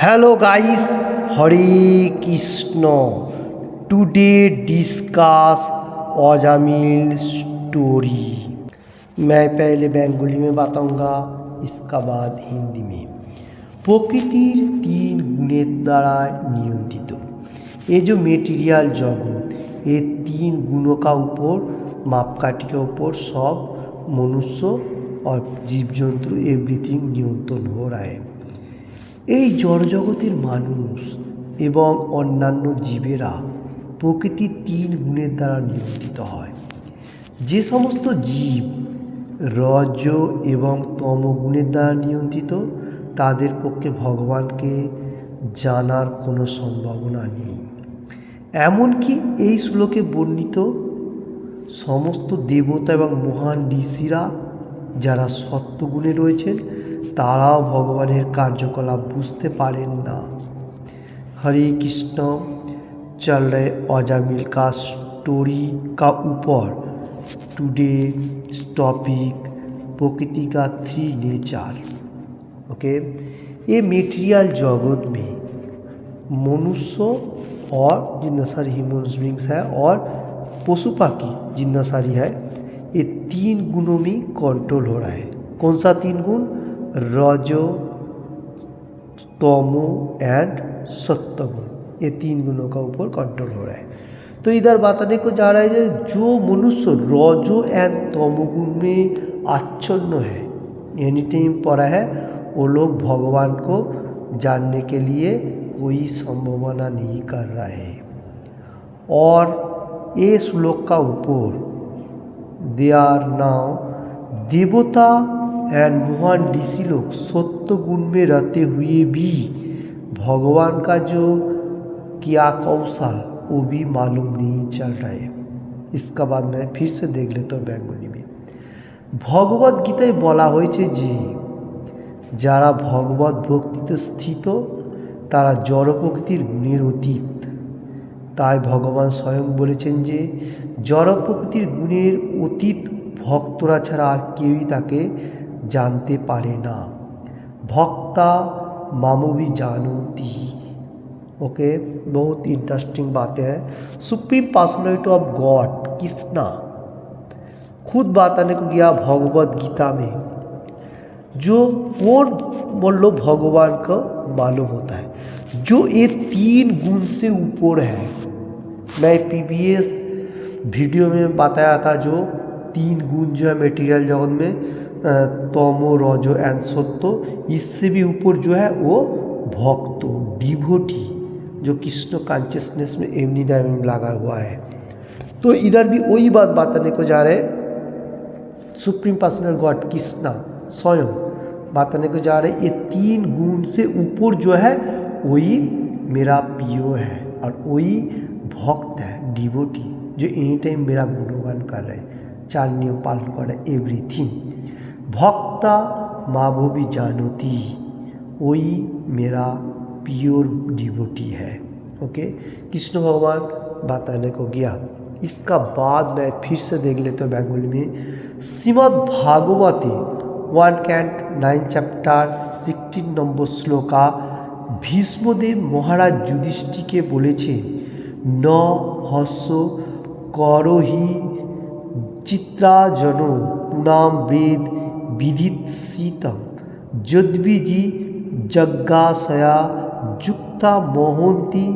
Hello guys, Hare Krishna. Today discuss Ajamil story. मैं पहले बंगाली में बताऊंगा, इसका बाद हिंदी में। প্রকৃতির তিন গুণের দ্বারা নিয়ন্ত্রিত ये जो मेटीरियल जगत, ये तीन गुणों का ऊपर मापकाठी के ऊपर सब मनुष्य और जीव जंतु एवरीथिंग नियंत्रण हो रहा है। এই জড়জগতের মানুষ এবং অন্যান্য জীবেরা প্রকৃতির তিন গুণের দ্বারা নিয়ন্ত্রিত হয়। যে সমস্ত জীব রজ এবং তম গুণের দ্বারা নিয়ন্ত্রিত, তাদের পক্ষে ভগবানকে জানার কোনো সম্ভাবনা নেই। এমনকি এই শ্লোকে বর্ণিত সমস্ত দেবতা এবং মহান ঋষিরা যারা সত্যগুণে রয়েছেন, তারাও ভগবানের কার্যকলাপ বুঝতে পারেন না। हरे कृष्ण। चल रहे अजामिल का स्टोरी का ऊपर। टुडे टॉपिक प्रकृति का थ्री नेचर। ओके, ये मेटीरियल जगत में मनुष्य और जितना सारी ह्यूमन बींग्स है और पशु पक्षी जितना सारी है, ये तीन गुणों में कंट्रोल हो रहा है। कौन सा तीन गुण? रजो, तमो एंड सत्वगुण। ये तीन गुणों का ऊपर कंट्रोल हो रहा है। तो इधर बताने को जा रहा है जो मनुष्य रजो एंड तमोगुण में आच्छन्न है, एनी टाइम पड़ा है, वो लोग भगवान को जानने के लिए कोई संभावना नहीं कर रहा है। और ये श्लोक का ऊपर दे आर नाउ देवता एंड महान ऋषि लोग सत्य गुण में रहते हुए भी भगवान का जो किया कौशल वो भी मालूम नहीं चल रहा है। इसका बाद मैं फिर से देख लेता हूँ बंगाली में। भगवत गीताয় বলা হয়েছে যে যারা ভগবত ভক্তিতে স্থিত তারা জড় প্রকৃতির গুণের অতীত। তাই ভগবান স্বয়ং বলেছেন যে জড় প্রকৃতির গুণের অতীত ভক্তরা ছাড়া আর কেউই তাকে जानते पारे ना। भक्ता मामोवी जानती। ओके, बहुत इंटरेस्टिंग बातें हैं। Supreme personality of God Krishna खुद बताने को गया भगवत गीता में, जो कौन लो भगवान को मालूम होता है, जो ये तीन गुण से ऊपर है। मैं प्रीवियस वीडियो में बताया था जो तीन गुण जो है मेटीरियल जगत में, तमो रजो एंड सत्य, इससे भी ऊपर जो है वो भक्त डिवोटी जो कृष्ण कॉन्शियसनेस में एवनी टाइम लगा हुआ है। तो इधर भी वही बात बताने को जा रहे हैं। सुप्रीम पर्सनल गॉड कृष्णा स्वयं बताने को जा रहे हैं, ये तीन गुण से ऊपर जो है वही मेरा प्रिय है और वही भक्त है, डिवोटी, जो एनी टाइम मेरा गुणगान कर रहे हैं, चार नियम पालन कर रहे हैं, एवरीथिंग। भक्ता माभवी जानती, वही मेरा प्योर डिवोटी है। ओके, कृष्ण भगवान बताने को गया। इसका बाद मैं फिर से देख लेता हूँ बंगाली में। श्रीमद् भागवते 1 चैप्टर 16 नम्बर श्लोका भीष्मदेव महाराज युधिष्ठिरকে বলেছেন, ন হস্য করহি চিত্রাজন পুনাম বেদ विदित्सितम यद्विजी जग्गाशया युक्ता मोहंती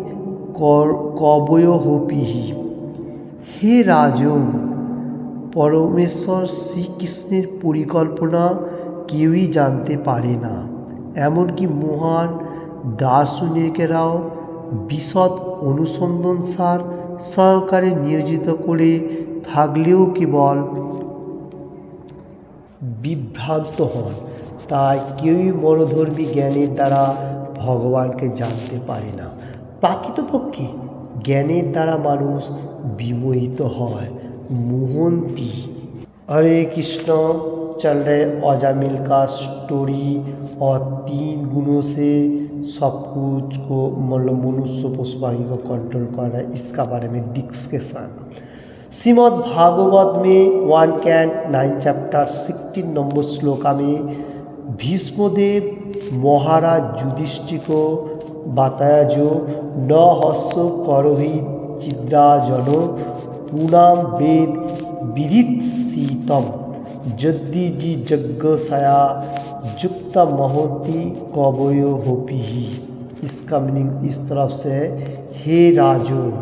कवयोहोपिहि। हे राजन, परमेश्वर श्रीकृष्णेर परिकल्पना केउई जानते पारे ना, एमनकि महान दार्शनिकेराও বিশদ অনুসন্ধান সার সহকারে নিয়োজিত করে থাকলেও কেবল বিভ্রান্ত হন। তাই কেউই মনোধর্মী জ্ঞানের দ্বারা ভগবানকে জানতে পারে না। প্রকৃতপক্ষে জ্ঞানের দ্বারা মানুষ বিমোহিত হয়, মোহন্তি। हरे कृष्ण। चल रहे अजामिल का स्टोरी और तीन गुणों से सब कुछ को मतलब मनुष्य पशु पक्षी को कंट्रोल कर रहा है, इसका बारे में डिस्कशन। श्रीमद् भागवत में 1 चैप्टर 16 नंबर श्लोका में भीष्मदेव महाराज युधिष्ठिर को बताया जो न हर्ष करभी चिद्रा जनो पूनाम वेद विदित सीतम जद्दी जी यज्ञसाया युक्त महती कवयो होपी ही। इसका मीनिंग इस तरफ से है, हे राजन,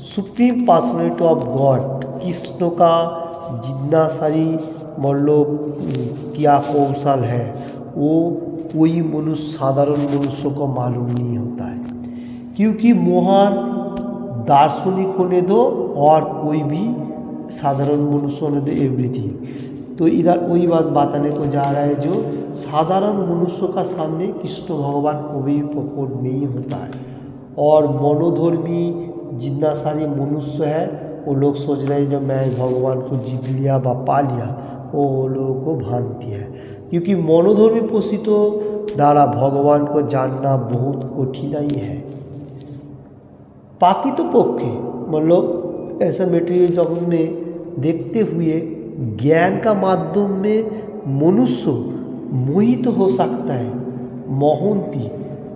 supreme personality of god Krishna का जितना सारी क्या कौशल है वो कोई मनुष्य साधारण मनुष्य को मालूम नहीं होता है, क्योंकि महान दार्शनिक होने दो और कोई भी साधारण मनुष्य होने दो, एवरीथिंग। तो इधर वही बात बताने को जा रहा है जो साधारण मनुष्य का सामने कृष्ण भगवान को भी प्रकट नहीं होता है। और मनोधर्मी जितना सारे मनुष्य है वो लोग सोच रहे हैं जब मैं भगवान को जीत लिया व पा लिया, वो लोगों को भ्रांति है, क्योंकि मनोधर्मी पोषितों द्वारा भगवान को जानना बहुत कठिनाई है। प्रकृतपक्षे मतलब ऐसा मेटेरियल जगत में देखते हुए ज्ञान का माध्यम में मनुष्य मोहित हो सकता है, महंती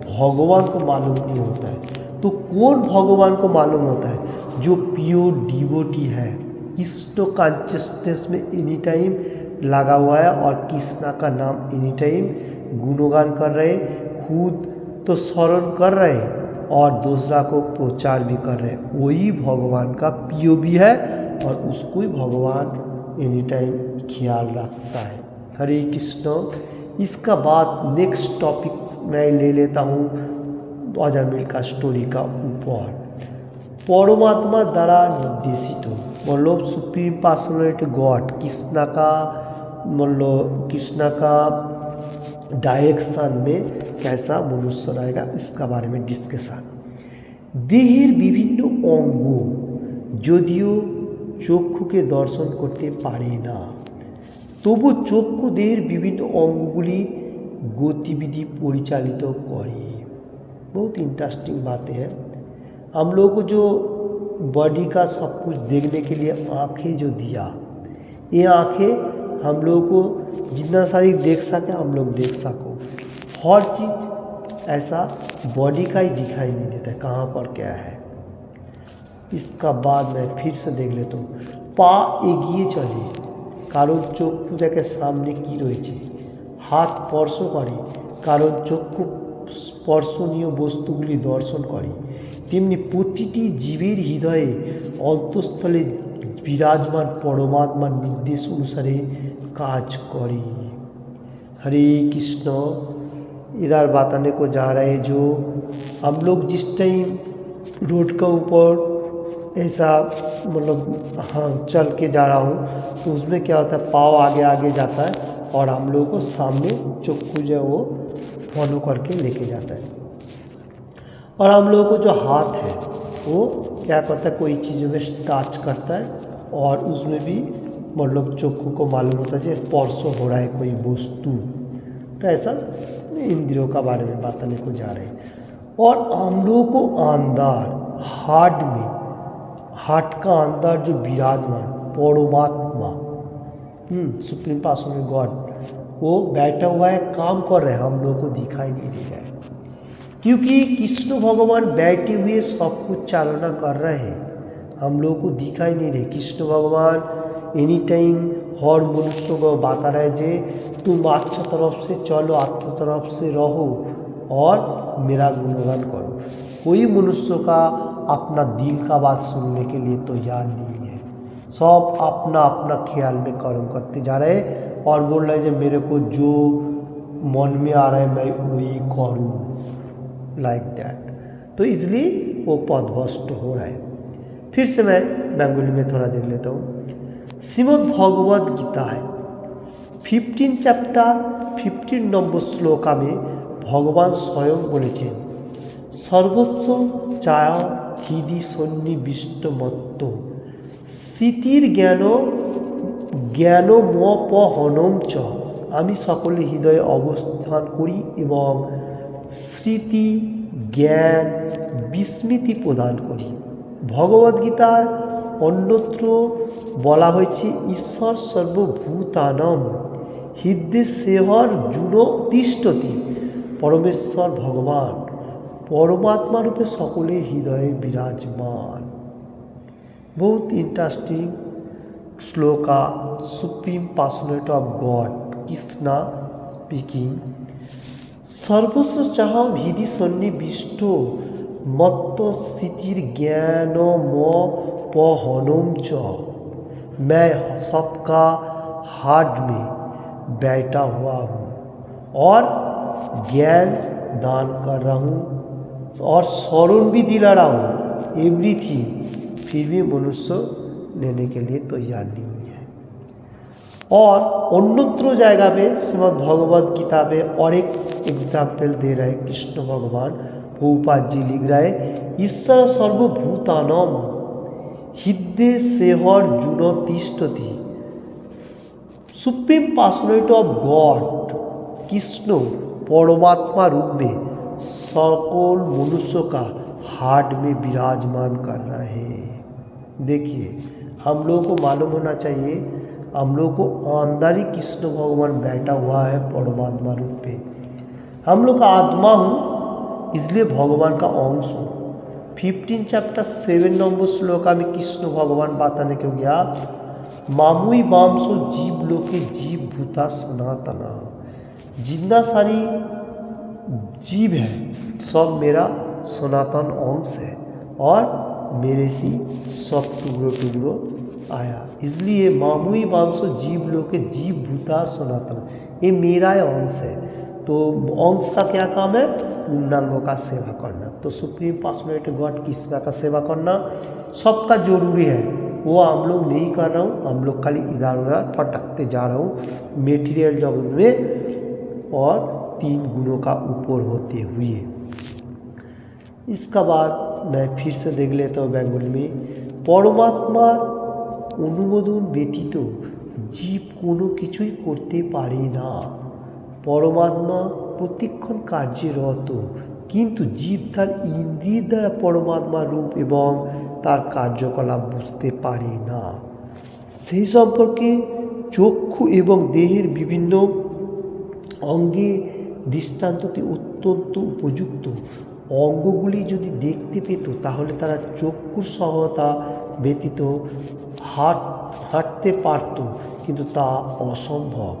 भगवान को मालूम नहीं होता है। तो कौन भगवान को मालूम होता है? जो प्योर डिवोटी है, कृष्ण कॉन्शियसनेस में एनी टाइम लगा हुआ है और कृष्णा का नाम एनी टाइम गुणगान कर रहे, खुद तो स्मरण कर रहे और दूसरा को प्रचार भी कर रहे, वही भगवान का प्रिय भी है और उसको ही भगवान एनी टाइम ख्याल रखता है। हरे कृष्ण। इसका बाद नेक्स्ट टॉपिक मैं ले लेता हूँ अजामिल का स्टोरी का ऊपर। परमात्मा द्वारा निर्देशित हो, मतलब सुप्रीम पर्सनैलिटी गॉड कृष्णा का मतलब कृष्णा का डायरेक्शन में कैसा मनुष्य रहेगा इसका बारे में डिस्कशन। देहेर विभिन्न अंग যদিও চক্ষুকে দর্শন করতে পারে না, তবু চক্ষু দেহের বিভিন্ন অঙ্গগুলি गतिविधि परिचालित करे। बहुत इंटरेस्टिंग बातें हैं। हम लोगों को जो बॉडी का सब कुछ देखने के लिए आँखें जो दिया, ये आँखें हम लोगों को जितना सारी देख सके हम लोग देख सको, हर चीज़ ऐसा बॉडी का ही दिखाई नहीं देता है कहाँ पर क्या है। इसका बाद मैं फिर से देख लेता हूँ। पा एगिए चले कारण चक्षु देखे सामने की रही, हाथ स्पर्श करे कारण चक्षु स्पर्शनीय वस्तुगुली दर्शन करे, तेमনি প্রতিটি জীবের হৃদয়ে অন্তঃস্থলে विराजमान परमात्मा निर्देश अनुसार काज करे। हरे कृष्ण। इधर बताने को जा रहे हैं जो हम लोग जिस टाइम रोड का ऊपर ऐसा मतलब हाँ चल के जा रहा हूँ तो उसमें क्या होता है, पाँव आगे आगे जाता है और हम लोगों को सामने चक्कू जो है वो फॉलो करके लेके जाता है। और हम लोगों को जो हाथ है वो क्या करता है, कोई चीज़ों में टच करता है और उसमें भी मतलब चक्कू को मालूम होता है कि स्पर्श हो रहा है कोई वस्तु। तो ऐसा इंद्रियों का बारे में बताने को जा रहे हैं। और हम लोगों को अंदर हार्ट में, हार्ट का अंदर जो विराजमान परमात्मा सुप्रीम पर्सन गॉड वो बैठा हुआ है, काम कर रहे हैं, हम लोगों को दिखाई नहीं दे रहा है क्योंकि कृष्ण भगवान बैठे हुए सब कुछ चालना कर रहे हैं, हम लोगों को दिखाई नहीं रहे। कृष्ण भगवान एनी टाइम हर मनुष्य को बता रहे जे तुम अच्छा तरफ से चलो, अच्छा तरफ से रहो और मेरा गुणगान करो। कोई मनुष्य का अपना दिल का बात सुनने के लिए तो याद नहीं है, सब अपना अपना ख्याल में कर्म करते जा रहे हैं और बोल रहे हैं मेरे को जो मन में आ रहा है मैं वही करूँ, लाइक दैट। तो इसलिए वो पदभ्रष्ट हो रहा है। फिर से मैं बंगाली में थोड़ा देख लेता हूँ। श्रीमद् भगवद गीता है 15 चैप्टर 15 नंबर श्लोका में भगवान स्वयं बोले सर्वस्व चाया हृदय सन्निविष्ट मत्तो स्मृतिर ज्ञान জ্ঞানমপহনম চ, আমি সকলে হৃদয়ে অবস্থান করি এবং স্মৃতি জ্ঞান বিস্মৃতি প্রদান করি। ভগবদ্গীতার অন্যত্র বলা হয়েছে ঈশ্বর সর্বভূতানাম হৃদে সেহর জুনো তিষ্ঠতি পরমেশ্বর ভগবান পরমাত্মা রূপে সকলের হৃদয়ে বিরাজমান। বহুত interesting shloka supreme personality of god Krishna speaking. সর্বস্ব চাহ হৃদি সন্নিবিষ্ট मत्त स्थितिर ज्ञान मोपहनम च मैं सबका हार्ट में बैठा हुआ हूँ और ज्ञान दान कर रहा हूँ और स्मरण भी दिला रहा हूँ एवरीथिंग, फिर भी मनुष्य लेने के लिए तैयार नहीं है। और अन्यत्र जगह पे श्रीमद् भगवद गीता में और एक एग्जाम्पल दे रहे हैं कृष्ण भगवान। प्रभुपाद जी लिख रहे ईश्वर सर्वभूतानाम हृदय सेहर जुन तिष्ठति। Supreme personality of god Krishna परमात्मा रूप में सकल मनुष्य का हार्ट में विराजमान कर रहे हैं। देखिए हम लोगों को मालूम होना चाहिए हम लोग को अंदर ही कृष्ण भगवान बैठा हुआ है परमात्मा रूप पे। हम लोग का आत्मा हूँ इसलिए भगवान का अंश हूँ। 15 चैप्टर 7 नंबर श्लोका में कृष्ण भगवान बताने को गया मामुई बामसो जीव लोके जीव भूता सनातना। जितना सारी जीव है सब मेरा सनातन अंश है और मेरे से सब टुकड़ों आया, इसलिए मामुई बामसो जीव लोके जीव भूता सनातन ये मेरा अंश है। तो अंश का क्या काम है? पूर्णांगों का सेवा करना। तो सुप्रीम पर्सनैलिटी गॉड कृष्णा का सेवा करना सबका जरूरी है, वो हम लोग नहीं कर रहा हूँ। हम लोग खाली इधर उधर भटकते जा रहा हूँ मेटीरियल जगत में और 3 गुणों का ऊपर होते हुए। इसका बाद मैं फिर से देख लेता हूँ बेंगोली में। परमात्मा অনুমোদন ব্যতীত জীব কোনো কিছুই করতে পারে না। পরমাত্মা প্রতিক্ষণ কার্যরত কিন্তু জীব তার ইন্দ্রিয়ের দ্বারা পরমাত্মা রূপ এবং তার কার্যকলাপ বুঝতে পারে না। সেই সম্পর্কে চক্ষু এবং দেহের বিভিন্ন অঙ্গে দৃষ্টান্তটি অত্যন্ত উপযুক্ত। অঙ্গগুলি যদি দেখতে পেত তাহলে তারা চক্ষুর সহায়তা ব্যতীত হাঁটতে পারত, কিন্তু তা অসম্ভব।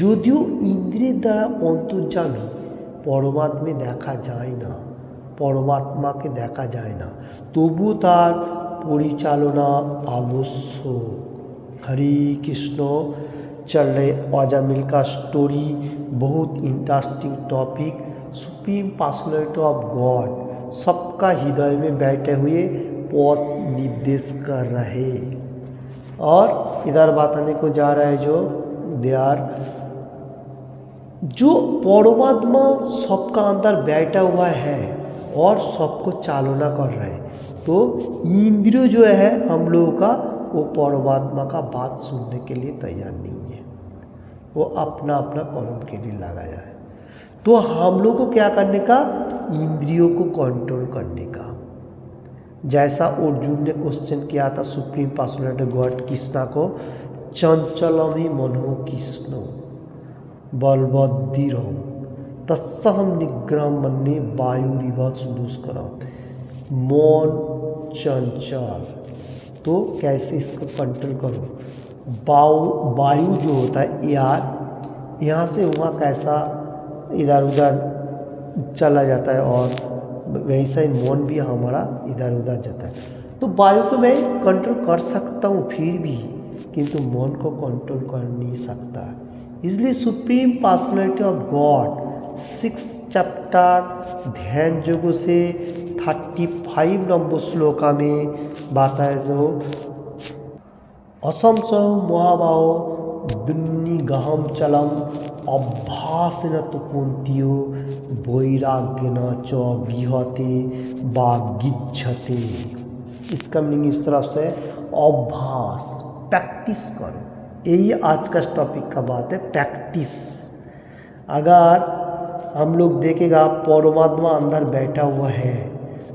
যদিও ইন্দ্রিয়ের দ্বারা অন্তর্যামী পরমাত্মা দেখা যায় না, পরমাত্মাকে দেখা যায় না, তবুও তার পরিচালনা আবশ্যক। हरे कृष्ण चल रहे अजामिल का स्टोरी, बहुत interesting topic. Supreme personality of God सबका हृदय में बैठे हुए पथ निर्देश कर रहे। और इधर बताने को जा रहा है जो दयार जो परमात्मा सबका अंदर बैठा हुआ है और सबको चालना कर रहा है। तो इंद्रिय जो है हम लोगों का वो परमात्मा का बात सुनने के लिए तैयार नहीं है, वो अपना अपना कर्म के लिए लगाया है। तो हम लोग को क्या करने का? इंद्रियों को कंट्रोल करने का। जैसा अर्जुन ने क्वेश्चन किया था सुप्रीम पर्सनैलिटी गॉड कृष्णा को, चंचलमी मनो कृष्ण बलबद्धिरम तत्सहम निग्रह मन्ने वायुरिवत दुष्करम। मन चंचल, तो कैसे इसको कंट्रोल करो? वायु जो होता है एयर, यहाँ से वहाँ कैसा इधर उधर चला जाता है और वैसा ही मन भी हमारा इधर उधर जाता है। तो वायु को मैं कंट्रोल कर सकता हूँ फिर भी, किंतु मन को कंट्रोल कर नहीं सकता। इसलिए supreme personality of God 6 chapter ध्यान योगों से 35 नंबर श्लोका में बताया जो असंस महाभाव दुन्निगहम चलम अभ्यासन तो कुंतियो वैराग्यन च विहते वा गिच्छते। इसका मीनिंग इस तरफ से अभ्यास, प्रैक्टिस करो। यही आज का टॉपिक का बात है, प्रैक्टिस। अगर हम लोग देखेगा परमात्मा अंदर बैठा हुआ है,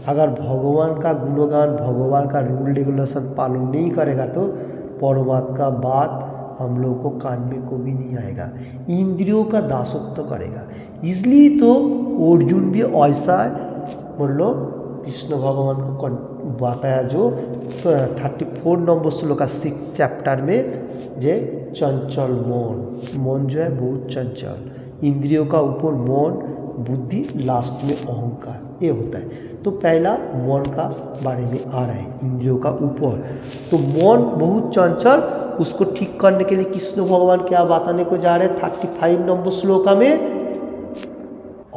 अगर भगवान का गुणगान भगवान का रूल रेगुलेशन पालन नहीं करेगा तो परमात्मा का बात हम लोग को कान में को भी नहीं आएगा, इंद्रियों का दासत्व करेगा। इसलिए तो अर्जुन भी ऐसा मतलब कृष्ण भगवान को बताया जो 34 नंबर श्लोक का 6 चैप्टर में, जे चंचल मन जो है बहुत चंचल, इंद्रियों का ऊपर मन, बुद्धि, लास्ट में अहंकार, ये होता है। तो पहला मन का बारे में आ रहा है, इंद्रियों का ऊपर। तो मन बहुत चंचल, उसको ठीक करने के लिए कृष्ण भगवान क्या बताने को जा रहे हैं 35 नंबर श्लोका में,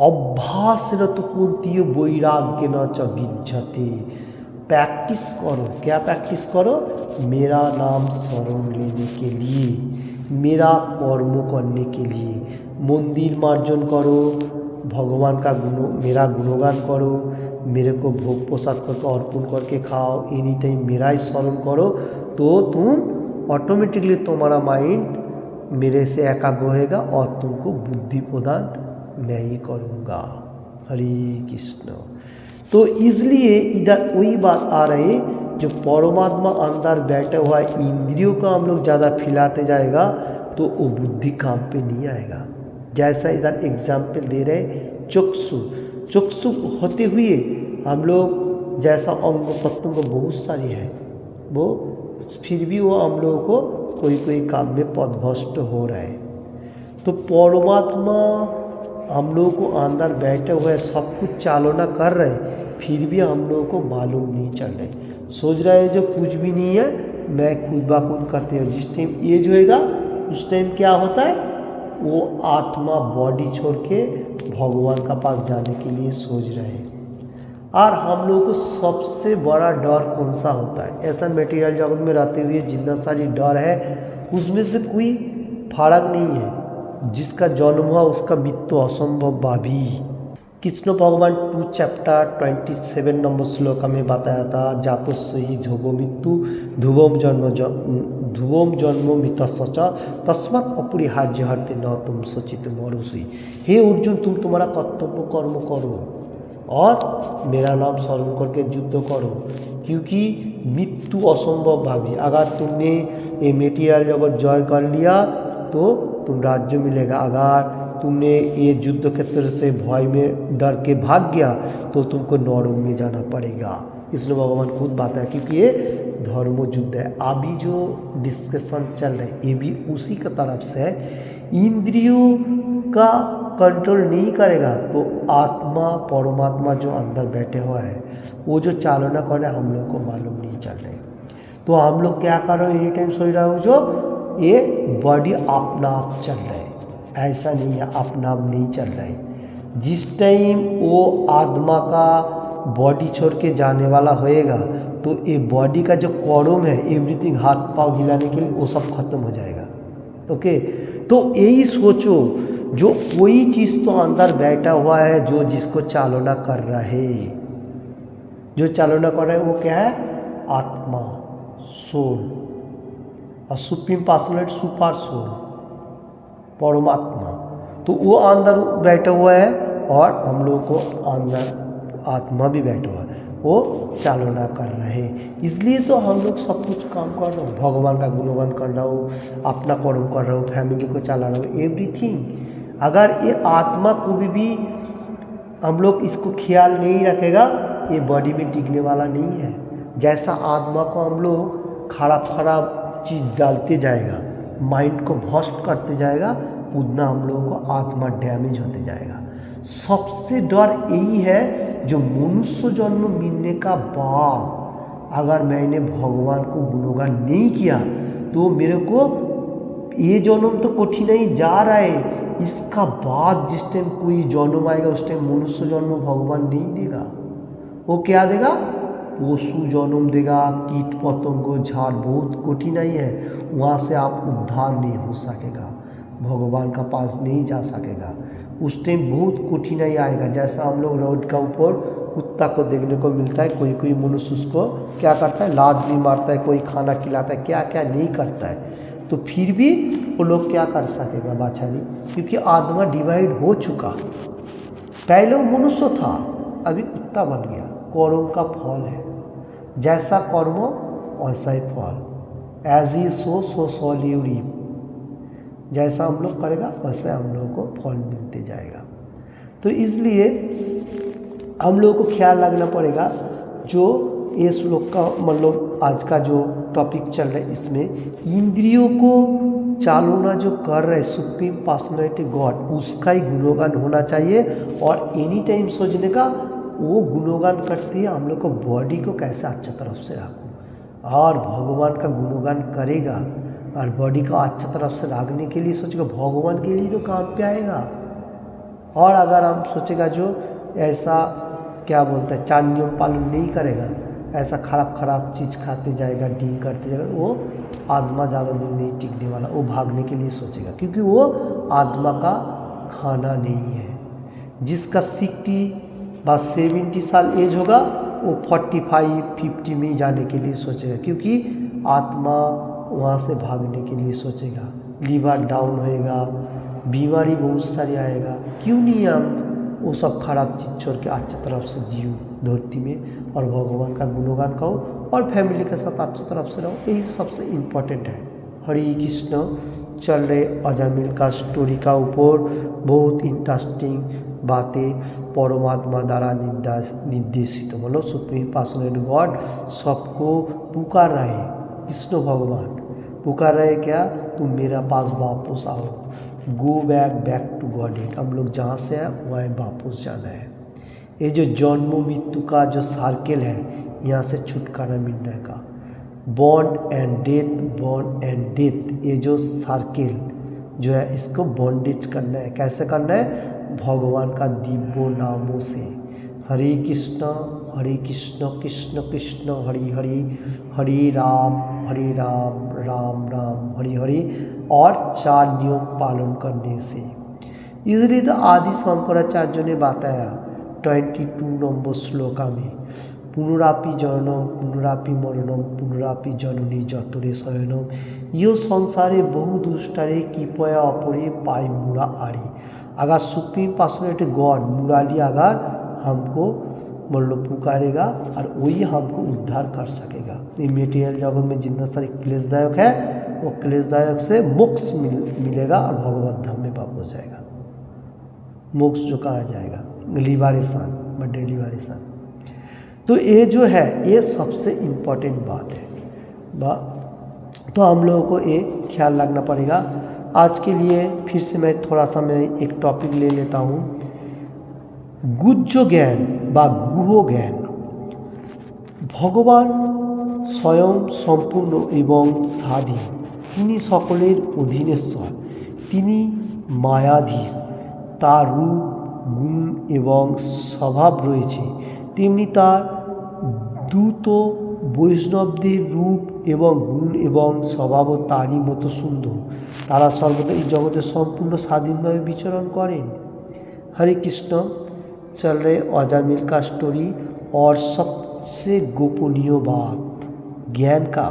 अभ्यासरत कुंती वैराग्य न च विज्जते। प्रैक्टिस करो, क्या प्रैक्टिस करो? मेरा नाम स्मरण लेने के लिए, मेरा कर्म करने के लिए, मंदिर मार्जन करो, भगवान का मेरा गुणगान करो, मेरे को भोग प्रसाद करके अर्पण करके खाओ, एनी टाइम मेरा ही स्मरण करो, तो तुम ऑटोमेटिकली तुम्हारा माइंड मेरे से एकाग्र होएगा और तुमको बुद्धि प्रदान मैं ही करूँगा। हरे कृष्ण। तो इसलिए इधर वही बात आ रही, जो परमात्मा अंदर बैठा हुआ है, इंद्रियों का हम लोग ज़्यादा फैलाते जाएगा तो वो बुद्धि काम पे नहीं आएगा। जैसा इधर एग्जाम्पल दे रहे चक्षु होते हुए हम लोग जैसा अंग प्रत्यंग बहुत सारी है, वो फिर भी वो हम लोगों को कोई काम में पदभ्रष्ट हो रहा है। तो परमात्मा हम लोगों को अंदर बैठे हुए सब कुछ चालना कर रहे, फिर भी हम लोगों को मालूम नहीं चल रहे, सोच रहे हैं जो कुछ भी नहीं है, मैं खुद ब खुद करते हो। जिस टाइम एज होएगा उस टाइम क्या होता है, वो आत्मा बॉडी छोड़ के भगवान का पास जाने के लिए सोच रहे हैं। और हम लोगों को सबसे बड़ा डर कौन सा होता है? ऐसा मटेरियल जगत में रहते हुए जितना सारी डर है, उसमें से कोई फर्क नहीं है। जिसका जन्म हुआ उसका मृत्यु असंभव भावी। कृष्ण भगवान 2 चैप्टर 27 नंबर श्लोक में बताया था, जातो सही ध्रुवो मृत्यु ध्रुवम जन्म मृतश्च तस्मात् अपरिहार्य हर्ते न तुम सचित मरुषि। हे अर्जुन, तुम तुम्हारा कर्तव्य कर्म करो और मेरा नाम स्मरण करके युद्ध करो, क्योंकि मृत्यु असंभव भावी। अगर तुमने ये मेटीरियल जगत जय कर लिया तो तुम राज्य मिलेगा, अगर तुमने ये युद्ध क्षेत्र से भय में डर के भाग गया तो तुमको नरक में जाना पड़ेगा। कृष्ण भगवान खुद बात है, क्योंकि ये धर्म युद्ध है। अभी जो डिस्कशन चल रहा है ये भी उसी की तरफ से है। इंद्रियों का कंट्रोल नहीं करेगा तो आत्मा परमात्मा जो अंदर बैठे हुआ है वो जो चालना कर रहे हम लोग को मालूम नहीं चल रहे। तो हम लोग क्या कर रहे हो, एनी टाइम सोच रहे हो जो ये बॉडी अपना आप चल रहा है, ऐसा नहीं है, अपना आप नहीं चल रहा है। जिस टाइम वो आत्मा का बॉडी छोड़ के जाने वाला होएगा तो ये बॉडी का जो कॉरम है, एवरीथिंग, हाथ पाँव हिलाने के लिए, वो सब खत्म हो जाएगा। ओके, तो यही सोचो, जो कोई चीज़ तो अंदर बैठा हुआ है जो जिसको चालना कर रहा है, जो चालना कर रहा है वो क्या है? आत्मा, सोल, और सुप्रीम पर्सनैलिटी, सुपर सोल, परमात्मा। तो वो अंदर बैठा हुआ है और हम लोग को अंदर आत्मा भी बैठा हुआ है, वो चालना कर रहे हैं। इसलिए तो हम लोग सब कुछ काम कर रहे हो, भगवान का गुणगान कर रहा हो, अपना कर्म कर रहा हो, फैमिली को चला रहा हो, एवरीथिंग। अगर ये आत्मा को भी हम लोग इसको ख्याल नहीं रखेगा, ये बॉडी में टिकने वाला नहीं है। जैसा आत्मा को हम लोग खराब चीज़ डालते जाएगा, माइंड को भ्रष्ट करते जाएगा, उतना हम लोगों को आत्मा डैमेज होते जाएगा। सबसे डर यही है, जो मनुष्य जन्म मिलने का बाद अगर मैंने भगवान को गुणगान नहीं किया तो मेरे को ये जन्म तो कठिनाई जा रहा है, इसका बाद जिस टाइम कोई जन्म आएगा उस टाइम मनुष्य जन्म भगवान नहीं देगा, वो क्या देगा? पशु जन्म देगा, कीट पतंगों, झाड़, बहुत कठिनाई है, वहाँ से आप उद्धार नहीं हो सकेगा, भगवान का पास नहीं जा सकेगा। उस टाइम बहुत कठिनाई आएगा। जैसा हम लोग रोड का ऊपर कुत्ता को देखने को मिलता है, कोई मनुष्य उसको क्या करता है, लात भी मारता है, कोई खाना खिलाता है, क्या क्या नहीं करता है, तो फिर भी वो लोग क्या कर सकेगा बाछारी, क्योंकि आत्मा डिवाइड हो चुका। पहले वो मनुष्य था, अभी कुत्ता बन गया। कर्म का फल है, जैसा कर्म वैसा ही फल, as ye sow shall you reap. जैसा हम लोग करेगा वैसे हम लोगों को फल मिलते जाएगा। तो इसलिए हम लोगों को ख्याल रखना पड़ेगा, जो ये श्लोक का मतलब आज का जो टॉपिक चल रहा है इसमें इंद्रियों को चालना जो कर रहे सुप्रीम पर्सनैलिटी गॉड, उसका ही गुणगान होना चाहिए। और एनी टाइम सोचने का वो गुणगान करती है हम लोग को बॉडी को कैसे अच्छा तरफ से रखूँ, और भगवान का गुणगान करेगा और बॉडी को अच्छा तरफ से रखने के लिए सोचेगा भगवान के लिए तो काम पे आएगा। और अगर हम सोचेगा जो ऐसा क्या बोलते हैं 4 नियम पालन नहीं करेगा, ऐसा खराब चीज़ खाते जाएगा, डील करते जाएगा, वो आत्मा ज़्यादा दिन नहीं टिकने वाला, वो भागने के लिए सोचेगा, क्योंकि वो आत्मा का खाना नहीं है। जिसका 60 या 70 साल एज होगा वो 45-50 में जाने के लिए सोचेगा, क्योंकि आत्मा वहाँ से भागने के लिए सोचेगा। लीवर डाउन होएगा, बीमारी बहुत सारी आएगा। क्यों नहीं हम वो सब खराब चीज़ छोड़ के अच्छा तरफ से जियो धरती में और भगवान का गुणगान कहो और फैमिली के साथ अच्छा तरफ से रहो, यही सबसे इम्पोर्टेंट है। हरे कृष्ण। चल रहे अजामिल का स्टोरी का ऊपर बहुत इंटरेस्टिंग बातें परमात्मा द्वारा निर्देशित, मतलब सुप्रीम पर्सनैलिटी गॉड सबको पुकार रहे। कृष्ण भगवान पुकार रहे क्या, तुम मेरा पास वापस आओ, गो बैक टू गॉड। हम लोग जहाँ से हैं वहाँ वापस जाना है। ये जो जन्म मृत्यु का जो सर्कल है यहाँ से छुटकारा मिलने का, बॉन्ड एंड डेथ, ये जो सर्कल जो है इसको बॉन्डेज करना है। कैसे करना है, भगवान का दिव्य नामों से। हरे कृष्ण कृष्ण कृष्ण हरि हरि, हरे राम राम राम हरि हरि, और 4 नियम पालन करने से। इसलिए तो आदि शंकराचार्य ने बताया 22 नंबर श्लोका में, पुनरापि जननम पुनरापि मरणम पुनरापि जननी जतरे शयनम, यो संसारे बहु दुष्टारे कृपया अपरे पाई मुड़ा आरी। अगर सुप्रीम पर्सनैलिटी गॉड मुराली अगर हमको मतलब पुकारेगा और वही हमको उद्धार कर सकेगा। ये मेटेरियल जगत में जितना सारे क्लेशदायक है वो क्लेशदायक से मोक्ष मिलेगा और भगवत धाम में वापस जाएगा। मोक्ष जो कहा जाएगा लिबरेशन, बड़े लिबरेशन। तो ये जो है ये सबसे इम्पोर्टेंट बात है। तो हम लोगों को ये ख्याल रखना पड़ेगा। आज के लिए फिर से मैं थोड़ा सा एक टॉपिक ले लेता हूँ, गुज्ज ज्ञान বা গুহ জ্ঞান। ভগবান স্বয়ং সম্পূর্ণ এবং স্বাধীন, তিনি সকলের অধীনেশ্বর, তিনি মায়াধীশ, তার রূপ গুণ এবং স্বভাব রয়েছে, তেমনি তার দূত বৈষ্ণবদের রূপ এবং গুণ এবং স্বভাবও তারই মতো সুন্দর। তারা সর্বদা এই জগতে সম্পূর্ণ স্বাধীনভাবে বিচরণ করেন। हरे कृष्ण। चल रहे अजामिल का स्टोरी, और सबसे गोपनीय बात ज्ञान का,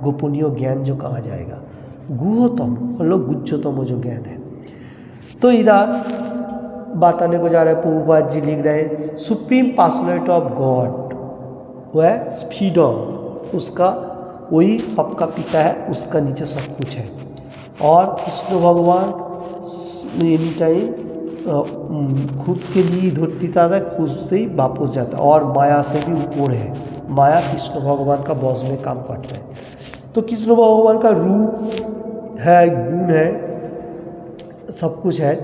गोपनीय ज्ञान जो कहा जाएगा गुहतम मतलब गुज्जतम जो ज्ञान है। तो इधर बताने को जा रहे हैं, प्रभुपाद जी लिख रहे हैं सुप्रीम पर्सनैलिटी ऑफ गॉड वो है फ्रीडम, उसका वही सबका पिता है, उसका नीचे सब कुछ है। और कृष्ण भगवान एनी टाइम खुद के लिए धरती था, खुद से ही वापस जाता है, और माया से भी ऊपर है। माया कृष्ण भगवान का बॉस में काम करता है। तो कृष्ण भगवान का रूप है, गुण है, सब कुछ है।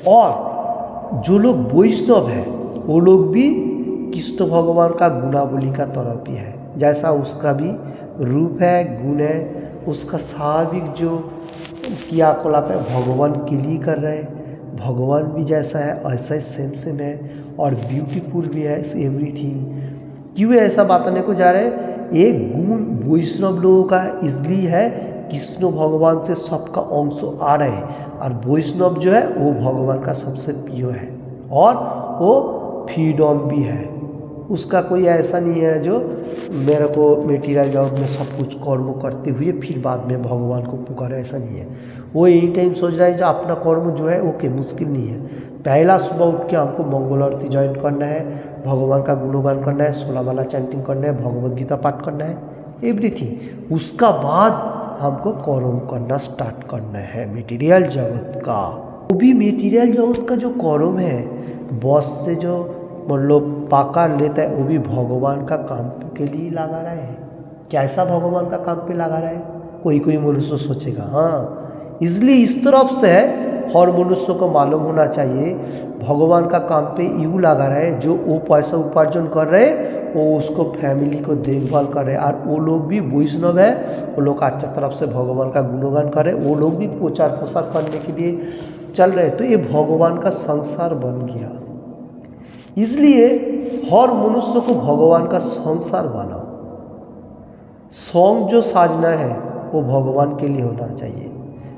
और जो लोग वैष्णव है वो लोग भी कृष्ण भगवान का गुणावली का तरफ ही है। जैसा उसका भी रूप है, गुण है, उसका स्वाभाविक जो क्रियाकलाप है भगवान के लिए कर रहे हैं। भगवान भी जैसा है ऐसा ही सेम है, और ब्यूटीफुल भी है एवरीथिंग। क्यों ऐसा बताने को जा रहे हैं, एक गुण वैष्णव लोगों का इसलिए है, कृष्ण भगवान से सबका अंश आ रहे हैं, और वैष्णव जो है वो भगवान का सबसे प्रिय है, और वो फ्रीडम भी है। उसका कोई ऐसा नहीं है जो मेरे को मेटीरियल जगत में सब कुछ कर्म करते हुए फिर बाद में भगवान को पुकारे, ऐसा नहीं है। वो एनी टाइम सोच रहा है जो अपना कर्म जो है ओके मुश्किल नहीं है। पहला सुबह उठ के हमको मंगल आरती ज्वाइन करना है, भगवान का गुणगान करना है, 16 माला चैंटिंग करना है, भगवद गीता पाठ करना है, एवरीथिंग। उसका बाद हमको कर्म करना स्टार्ट करना है मटेरियल जगत का। वो भी मटेरियल जगत का जो कर्म है बॉस से जो मतलब पाकर लेता है वो भी भगवान का काम के लिए लगा रहा है। कैसा भगवान का काम पे लगा रहा है? कोई कोई मनुष्य सोचेगा हाँ, इसलिए इस तरफ से है। हर मनुष्य को मालूम होना चाहिए भगवान का काम पे यूँ लगा रहा है, जो वो पैसा उपार्जन कर रहे वो उसको फैमिली को देखभाल कर रहे, और वो लोग भी वैष्णव है, वो लोग अच्छा तरफ से भगवान का गुणगान कर रहे, वो लोग भी प्रचार प्रसार करने के लिए चल रहे। तो ये भगवान का संसार बन गया। इसलिए हर मनुष्य को भगवान का संसार बनाओ। सॉन्ग जो साजना है वो भगवान के लिए होना चाहिए।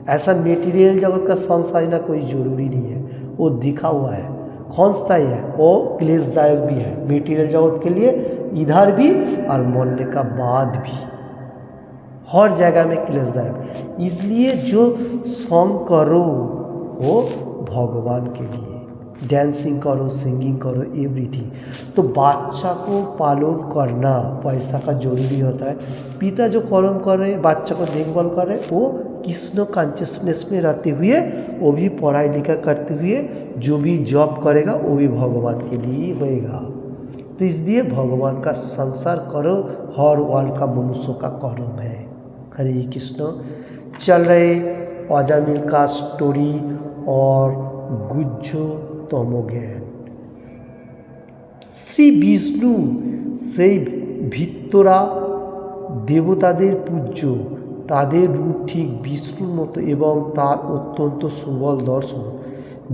ऐसा मटेरियल जगत का सॉन्ग साजना कोई ज़रूरी नहीं है, वो दिखा हुआ है क्षणस्थायी है, वो क्लेशदायक भी है मटेरियल जगत के लिए, इधर भी और मरने का बाद भी हर जगह में क्लेशदायक। इसलिए जो सॉन्ग करो वो भगवान के लिए, डांसिंग करो, सिंगिंग करो, एवरीथिंग। तो बच्चा को पालन करना पैसा का जरूरी होता है। पिता जो कर्म कर रहे बच्चा को देखभाल कर रहे वो कृष्ण कॉन्शियसनेस में रहते हुए, वो भी पढ़ाई लिखा करते हुए जो भी जॉब करेगा वो भी भगवान के लिए ही होएगा। तो इसलिए भगवान का संसार करो, हर वर्ल्ड का मनुष्य का कर्म है। हरे कृष्ण। चल रहे अजामिल का स्टोरी और गुज्जो तमोज्ञान। শ্রী বিষ্ণু সেই ভিত্তরা দেবতাদের পূজ্য, তাদের রূপ ঠিক বিষ্ণুর মতো এবং তার অত্যন্ত সুবল দর্শন।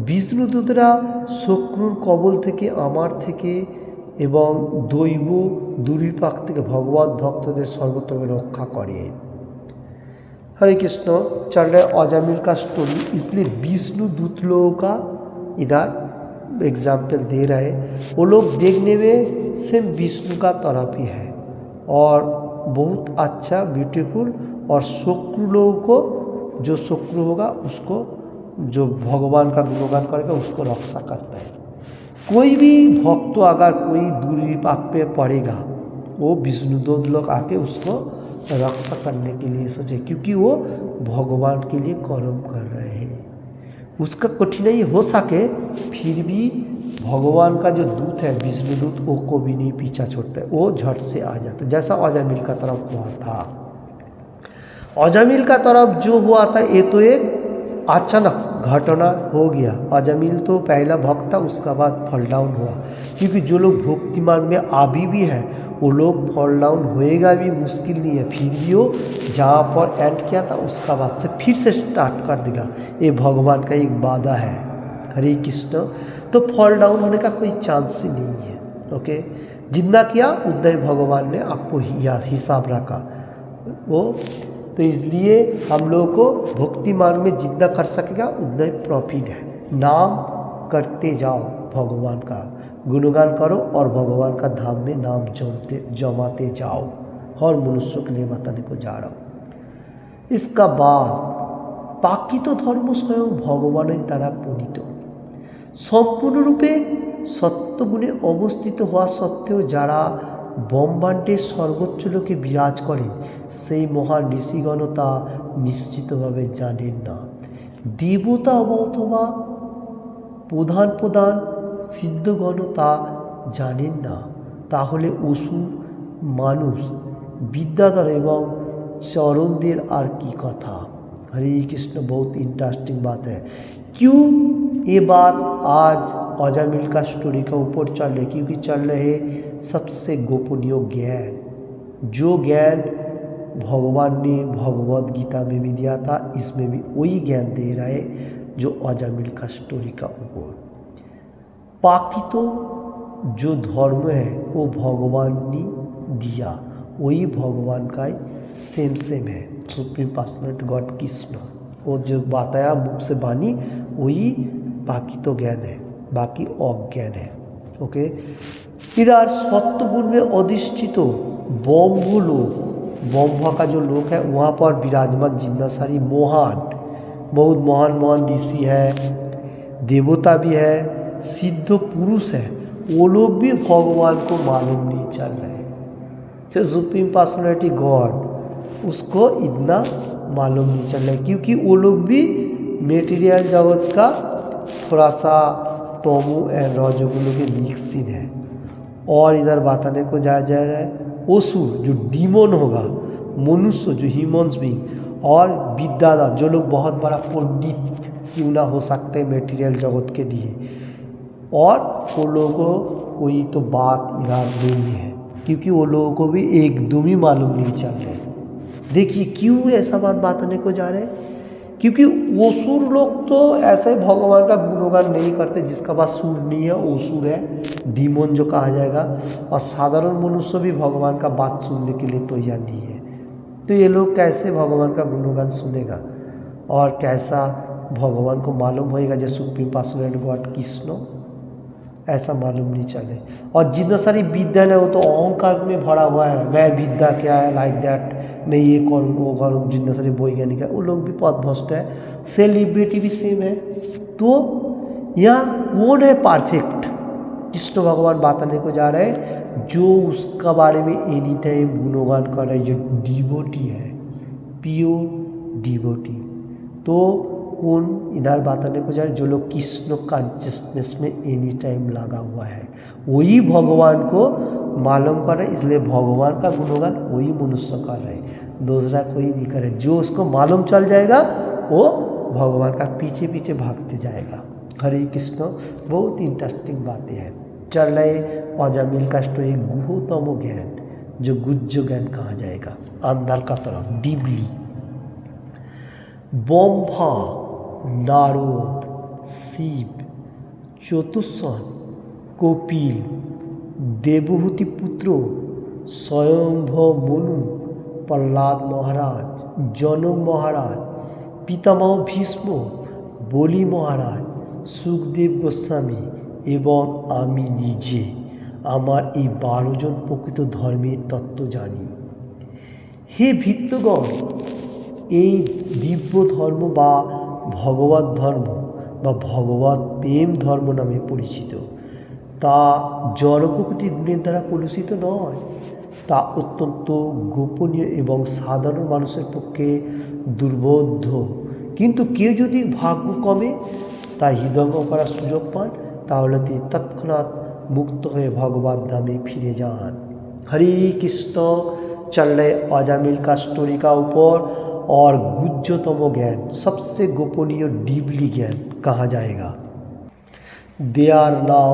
বিষ্ণুদূতরা শক্রুর কবল থেকে, আমার থেকে এবং দৈব দুর্বিপাক থেকে ভগবত ভক্তদের সর্বতভাবে রক্ষা করে। हरे कृष्ण। चल रहे अजामिल का स्टोरी, इसलिए विष्णु दूत लोगों का इधर एग्जाम्पल दे रहे। वो लोग देखने में सेम विष्णु का तरफ ही है और बहुत अच्छा ब्यूटीफुल, और शक्रु लोगों को जो शक्रु होगा उसको, जो भगवान का गुणगान करेगा उसको रक्षा करता है। कोई भी भक्त अगर कोई दुर्विपाक पे पड़ेगा वो विष्णुदूत लोग आके उसको रक्षा करने के लिए सोचे, क्योंकि वो भगवान के लिए कर्म कर रहे हैं। उसका कठिनाई हो सके फिर भी भगवान का जो दूत है विष्णुदूत वो को भी नहीं पीछा छोड़ता है, वो झट से आ जाता है। जैसा अजामिल का तरफ हुआ था, अजामिल का तरफ जो हुआ था ये तो एक अचानक घटना हो गया। अजामिल तो पहला भक्त था, उसका बाद फॉल डाउन हुआ, क्योंकि जो लोग भक्ति मार्ग में अभी भी है वो लोग फॉल डाउन होएगा भी मुश्किल नहीं है, फिर भी वो जहाँ पर एंड किया था उसका बाद से फिर से स्टार्ट कर देगा। ये भगवान का एक वादा है। हरे कृष्ण। तो फॉल डाउन होने का कोई चांस ही नहीं है। ओके, जितना किया उतना ही भगवान ने आपको हिसाब रखा वो। तो इसलिए हम लोगों को भक्ति मार्ग में जितना कर सकेगा उतना ही प्रॉफिट है। नाम करते जाओ, भगवान का गुणगान करो और भगवान का धाम में नाम जमाते जाओ। हर मनुष्य के लिए बताने को जा रहा हूँ। इसका बाद प्राकृत धर्म स्वयं भगवाনের দ্বারা প্রণীত, সম্পূর্ণরূপে সত্যগুণে অবস্থিত হওয়া সত্ত্বেও যারা ব্রহ্মাণ্ডের সর্বোচ্চ লোকে বিরাজ করেন সেই মহান ঋষিগণ তা নিশ্চিতভাবে জানেন না। দেবতা অথবা প্রধান প্রধান সিদ্ধগণ তা জানেন না, তাহলে অসুর, মানুষ, विद्याधर एवं चरणदेर आर की कथा। हरे कृष्ण। बहुत इंटरेस्टिंग बात है। क्यों ये बात आज अजामिल का स्टोरी का ऊपर चल रहे, क्योंकि चल रहे सबसे गोपनीय ज्ञान, जो ज्ञान भगवान ने भगवद गीता में भी दिया था, इसमें भी वही ज्ञान दे रहा है जो अजामिल का स्टोरी का ऊपर। प्राकृत जो धर्म है वो भगवान ने दिया, वही भगवान का सेम है। सुप्रीम पर्सनालिटी गॉड कृष्ण वो जो बताया मुख से बानी वही बाकी तो ज्ञान है, बाकी अज्ञान है। ओके, इधर सत्वगुण में अधिष्ठित ब्रह्म लोक, ब्रह्म का जो लोक है वहाँ पर विराजमान जितना सारी महान, बहुत महान महान ऋषि है, देवता भी है, सिद्ध पुरुष है, वो लोग भी भगवान को मालूम नहीं चल रहे। सुप्रीम पर्सनालिटी गॉड उसको इतना मालूम नहीं चल रहा है, क्योंकि वो लोग भी मेटीरियल जगत का थोड़ा सा तमो एंड रजोगुणों के मिक्सिंग है। और इधर बताने को जाया जा रहा है असुर जो डीमन होगा, मनुष्य जो ह्यूमन्स बीइंग, और विद्यादाता जो लोग बहुत बड़ा पंडित क्यों ना हो सकते मेटीरियल जगत के लिए, और वो लोगों को कोई तो बात इधर नहीं है, क्योंकि वो लोगों को भी एकदम ही मालूम नहीं चल रहा है। देखिए क्यों ऐसा बात बताने को जा रहे हैं, क्योंकि वो सुर लोग तो ऐसे भगवान का गुणगान नहीं करते, जिसका पास सुर नहीं है वो सुर है, डीमन जो कहा जाएगा, और साधारण मनुष्य भी भगवान का बात सुनने के लिए तैयार नहीं है। तो ये लोग कैसे भगवान का गुणगान सुनेगा, और कैसा भगवान को मालूम होएगा जो सुप्रीम पर्सनैलिटी गॉड कृष्ण, ऐसा मालूम नहीं चले। और जितना सारी विद्या है वो तो अहंकार में भरा हुआ है, मैं विद्या क्या है लाइक दैट, मैं ये करूँ वो करूँ, जितना सारे वैज्ञानिक है वो लोग भी पथभ्रष्ट है, सेलिब्रिटी भी सेम है। तो यहाँ कौन है परफेक्ट, कृष्ण भगवान बताने को जा रहे हैं, जो उसका बारे में एनी टाइम गुणगान कर रहे हैं, जो डिवोटी है, प्योर डिवोटी। तो कौन इधर बताने को जा रहे, जो लोग कृष्ण कॉन्शियसनेस में एनी टाइम लगा हुआ है, वही भगवान को मालूम कर रहे, इसलिए भगवान का गुणगान वही मनुष्य कर रहे, दूसरा कोई नहीं करे। जो उसको मालूम चल जाएगा वो भगवान का पीछे पीछे भागते जाएगा। हरे कृष्ण। बहुत इंटरेस्टिंग बातें हैं चल रहे। अजामिल का स्टोरी गुहतम ज्ञान, जो गुज्जो ज्ञान कहा जाएगा, अंदर का तरफ डीपली। ब्रह्मा, नारद, शिव, चतुष्सन, कपिल, देवहूति पुत्र, स्वयंभव मनु, प्रहलाद महाराज, जनक महाराज, पितामह भीष्म, बलि महाराज, सुखदेव गोस्वामी এবং আমি নিজে আমার এই 12 জন প্রকৃত ধর্মের তত্ত্ব জানি। হে ভৃত্যগণ, এই দিব্য ধর্ম বা ভগবত ধর্ম বা ভগবত প্রেম ধর্ম নামে পরিচিত, তা জড় প্রকৃতির গুণের দ্বারা কলুষিত নয়, তা অত্যন্ত গোপনীয় এবং সাধারণ মানুষের পক্ষে দুর্বোধ্য। কিন্তু কেউ যদি ভাগ্য কমে তা হৃদয়ঙ্গ করার সুযোগ পান, তাহলে তিনি তৎক্ষণাৎ মুক্ত হয়ে भगवत धामे फिरे जान। हरे कृष्ण। चल रहे अजामिल का स्टोरी का ऊपर, और गुज्जतम ज्ञान, सबसे गोपनीय डीपली ज्ञान कहा जाएगा। They are now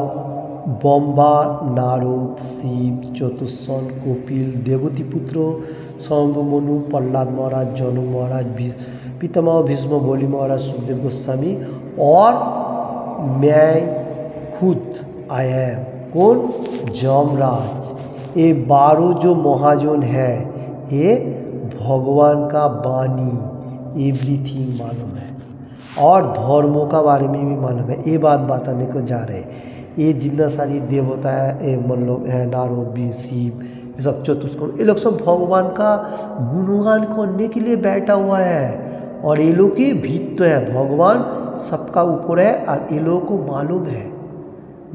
Brahma, Narad, Shiv, Chatushsan, Kapil, देवती पुत्र, स्वयंभू मनु, प्रहलाद महाराज, जनक महाराज, पितामह भीष्म, बलि महाराज, सुखदेव गोस्वामी, और मैं खुद आई एम कौन, जमराज। ये 12 जो महाजन है, ये भगवान का वाणी एवरीथिंग मालूम है, और धर्मों का बारे में भी मालूम है। ये बात बताने को जा रहे। ये जितना सारी देवता है, ये मतलब है नारद भी, शिव, ये सब चतुष्कोण, ये लोग सब भगवान का गुणगान करने के लिए बैठा हुआ है, और ये लोग की भीत है, भगवान सबका ऊपर है, और ये लोगों को मालूम है।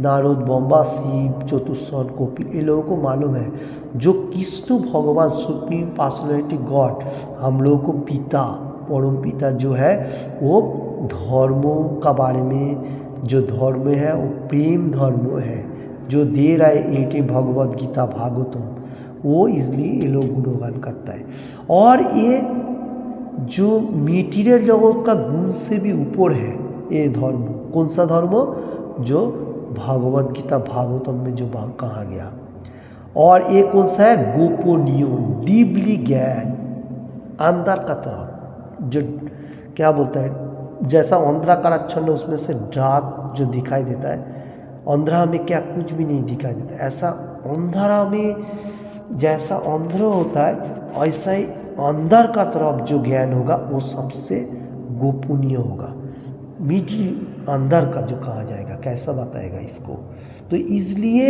नारद, ब्रह्मा, शिव, चतुष्सन, कपिल, ये लोगों को मालूम है जो कृष्ण भगवान सुप्रीम पर्सनैलिटी गॉड हम लोगों को पिता, परम पिता जो है, वो धर्मों का बारे में, जो धर्म है वो प्रेम धर्म है, जो दे रहा है 18 भगवत गीता भागवतम, वो इसलिए ये लोग गुणगान करता है। और ये जो मटीरियल जगत का गुण से भी ऊपर है ये धर्म। कौन सा धर्म? जो भागवत गीता भागवतम में जो कहा गया। और ये कौन सा है? गोपनीय, डीपली ज्ञान, अंदर का तरफ, जो क्या बोलता है, जैसा अंधरा का लक्षण है उसमें से डार्क जो दिखाई देता है, अंधरा में क्या कुछ भी नहीं दिखाई देता, ऐसा अंधरा में जैसा अंधरा होता है ऐसा ही अंदर का तरफ जो ज्ञान होगा वो सबसे गोपनीय होगा, मीठी अंदर का जो कहा जाएगा। कैसा बताएगा इसको? तो इसलिए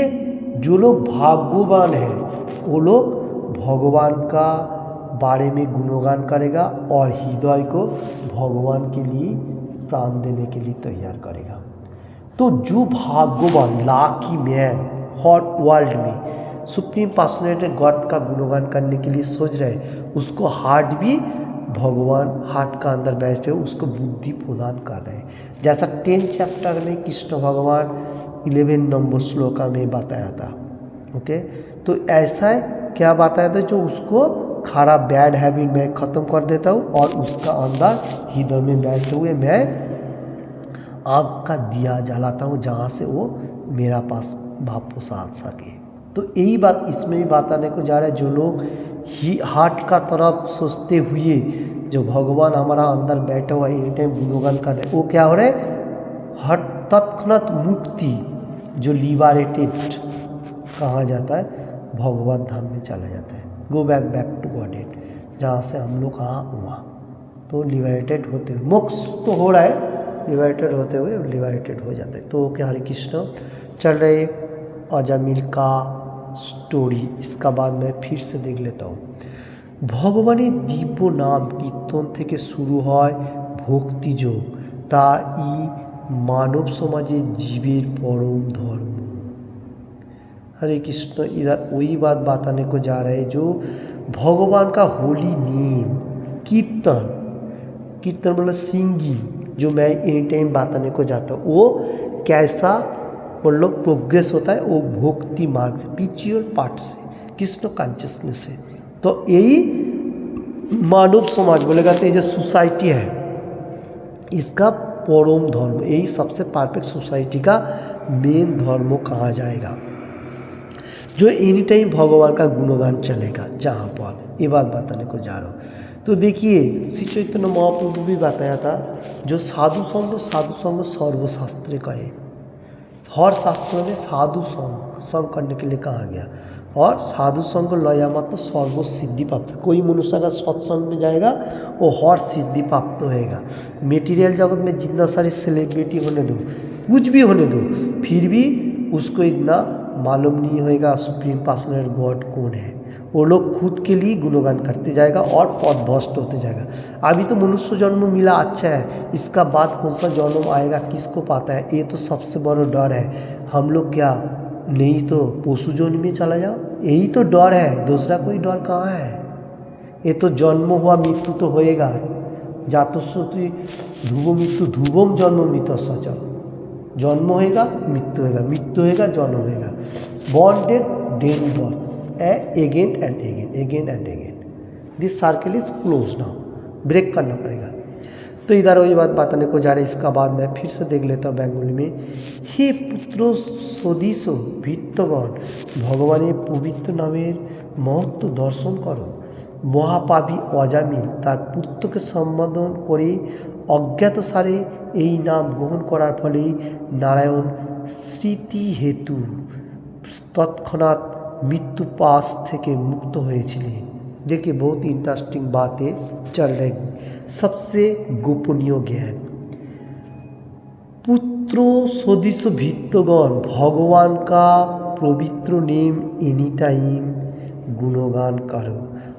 जो लोग भाग्यवान हैं वो लोग भगवान का बारे में गुणगान करेगा और हृदय को भगवान के लिए प्राण देने के लिए तैयार करेगा। तो जो भाग्यवान लाकी मैन हर वर्ल्ड में सुप्रीम पर्सनैलिटी गॉड का गुणगान करने के लिए सोच रहे, उसको हार्ट भी भगवान हार्ट का अंदर बैठे उसको बुद्धि प्रदान कर रहे हैं। जैसा 10 चैप्टर में कृष्ण भगवान 11 नंबर श्लोका में बताया था। ओके, तो ऐसा है क्या बताया था, जो उसको खराब बैड हैबिट में ख़त्म कर देता हूँ और उसका अंदर हृदय में बैठे हुए मैं आग का दिया जलाता हूँ, जहाँ से वो मेरा पास वापस आ सके। तो यही बात इसमें भी बताने को जा रहा है। जो लोग ही हार्ट का तरफ सोचते हुए जो भगवान हमारा अंदर बैठा हुआ एनी टाइम गुणगान कर रहे, वो क्या हो रहा है, हट तत्क्षणात मुक्ति, जो लिबरेटेड कहा जाता है, भगवत धाम में चला जाता है, गो बैक टू गॉडेड, जहाँ से हम लोग कहाँ हुआ। तो लिबरेटेड होते हुए मोक्ष तो हो रहा है, लिबरेटेड होते हुए लिबरेटेड हो जाता है। तो क्या हरे कृष्ण चल रहे अजामिल का स्टोरी, इसका बाद मैं फिर से देख लेता हूँ। ভগবানের দিব্য নাম কীর্তন থেকে শুরু হয় ভক্তিযোগ, তা ই मानव समाजे जीवेर परम धर्म। हरे कृष्ण इधर वही बात बताने को जा रहे हैं, जो भगवान का होली नेम कीर्तन, कीर्तन मतलब सिंगिंग, जो मैं एनी टाइम बताने को जाता हूँ, वो कैसा मतलब प्रोग्रेस होता है, वो भक्ति मार्ग से, स्पिरिचुअल पार्ट से, कृष्ण कॉन्शियसनेस से। तो यही मानव समाज बोलेगा तो ये जो सोसाइटी है इसका परम धर्म, यही सबसे परफेक्ट सोसाइटी का मेन धर्म कहा जाएगा, जो एनी टाइम भगवान का गुणगान चलेगा। जहाँ पर ये बात बताने को जा रहा हूँ, तो देखिए श्री चैतन्य महाप्रभु भी बताया था, जो साधु संग सर्वशास्त्र कहे, हर शास्त्रों में साधु संग करने के लिए कहा गया, और साधु संग लया मत सर्व सिद्धि प्राप्त। कोई मनुष्य अगर सत्संग में जाएगा वो हर सिद्धि प्राप्त होएगा। मेटीरियल जगत में जितना सारी सेलिब्रिटी होने दो, कुछ भी होने दो, फिर भी उसको इतना मालूम नहीं होएगा सुप्रीम पर्सनल गॉड कौन है। वो लोग खुद के लिए गुणगान करते जाएगा और पदभ्रष्ट होते जाएगा। अभी तो मनुष्य जन्म मिला, अच्छा है, इसका बाद कौन सा जन्म आएगा किसको पता है। ये तो सबसे बड़ा डर है। हम लोग क्या नहीं तो पशु जन्म में चला जाओ, यही तो डर है, दूसरा कोई डर कहाँ है। ये तो जन्म हुआ मृत्यु तो होएगा, जातस्वती ध्रुव मृत्यु ध्रुवम जन्म मृत सच, जन्म होएगा मृत्यु होएगा, मृत्यु होएगा जन्म होएगा, born dead dead birth, again and again, this circle is close now, break करना पड़ेगा। तो इधर वही बात बताने को जा रहे, इसका बाद मैं फिर से देख लेता हूँ बेंगोली में। हे पुत्र सदीश भृत्यगण, भगवान पवित्र नामेर महत्व दर्शन करो। মহাপাপী অজামিল তার পুত্রকে সম্বোধন করে অজ্ঞাতসারে এই নাম গ্রহণ করার ফলে নারায়ণ স্মৃতি হেতু তৎক্ষণাৎ मृत्यु पास থেকে मुक्त হয়েছিলেন। देखिए बहुत इंटरेस्टिंग बातें चल रही। सबसे गोपनीय ज्ञान, पुत्र सदृश भृत्यगण, भगवान का पवित्र नेम एनी टाइम गुणगान करो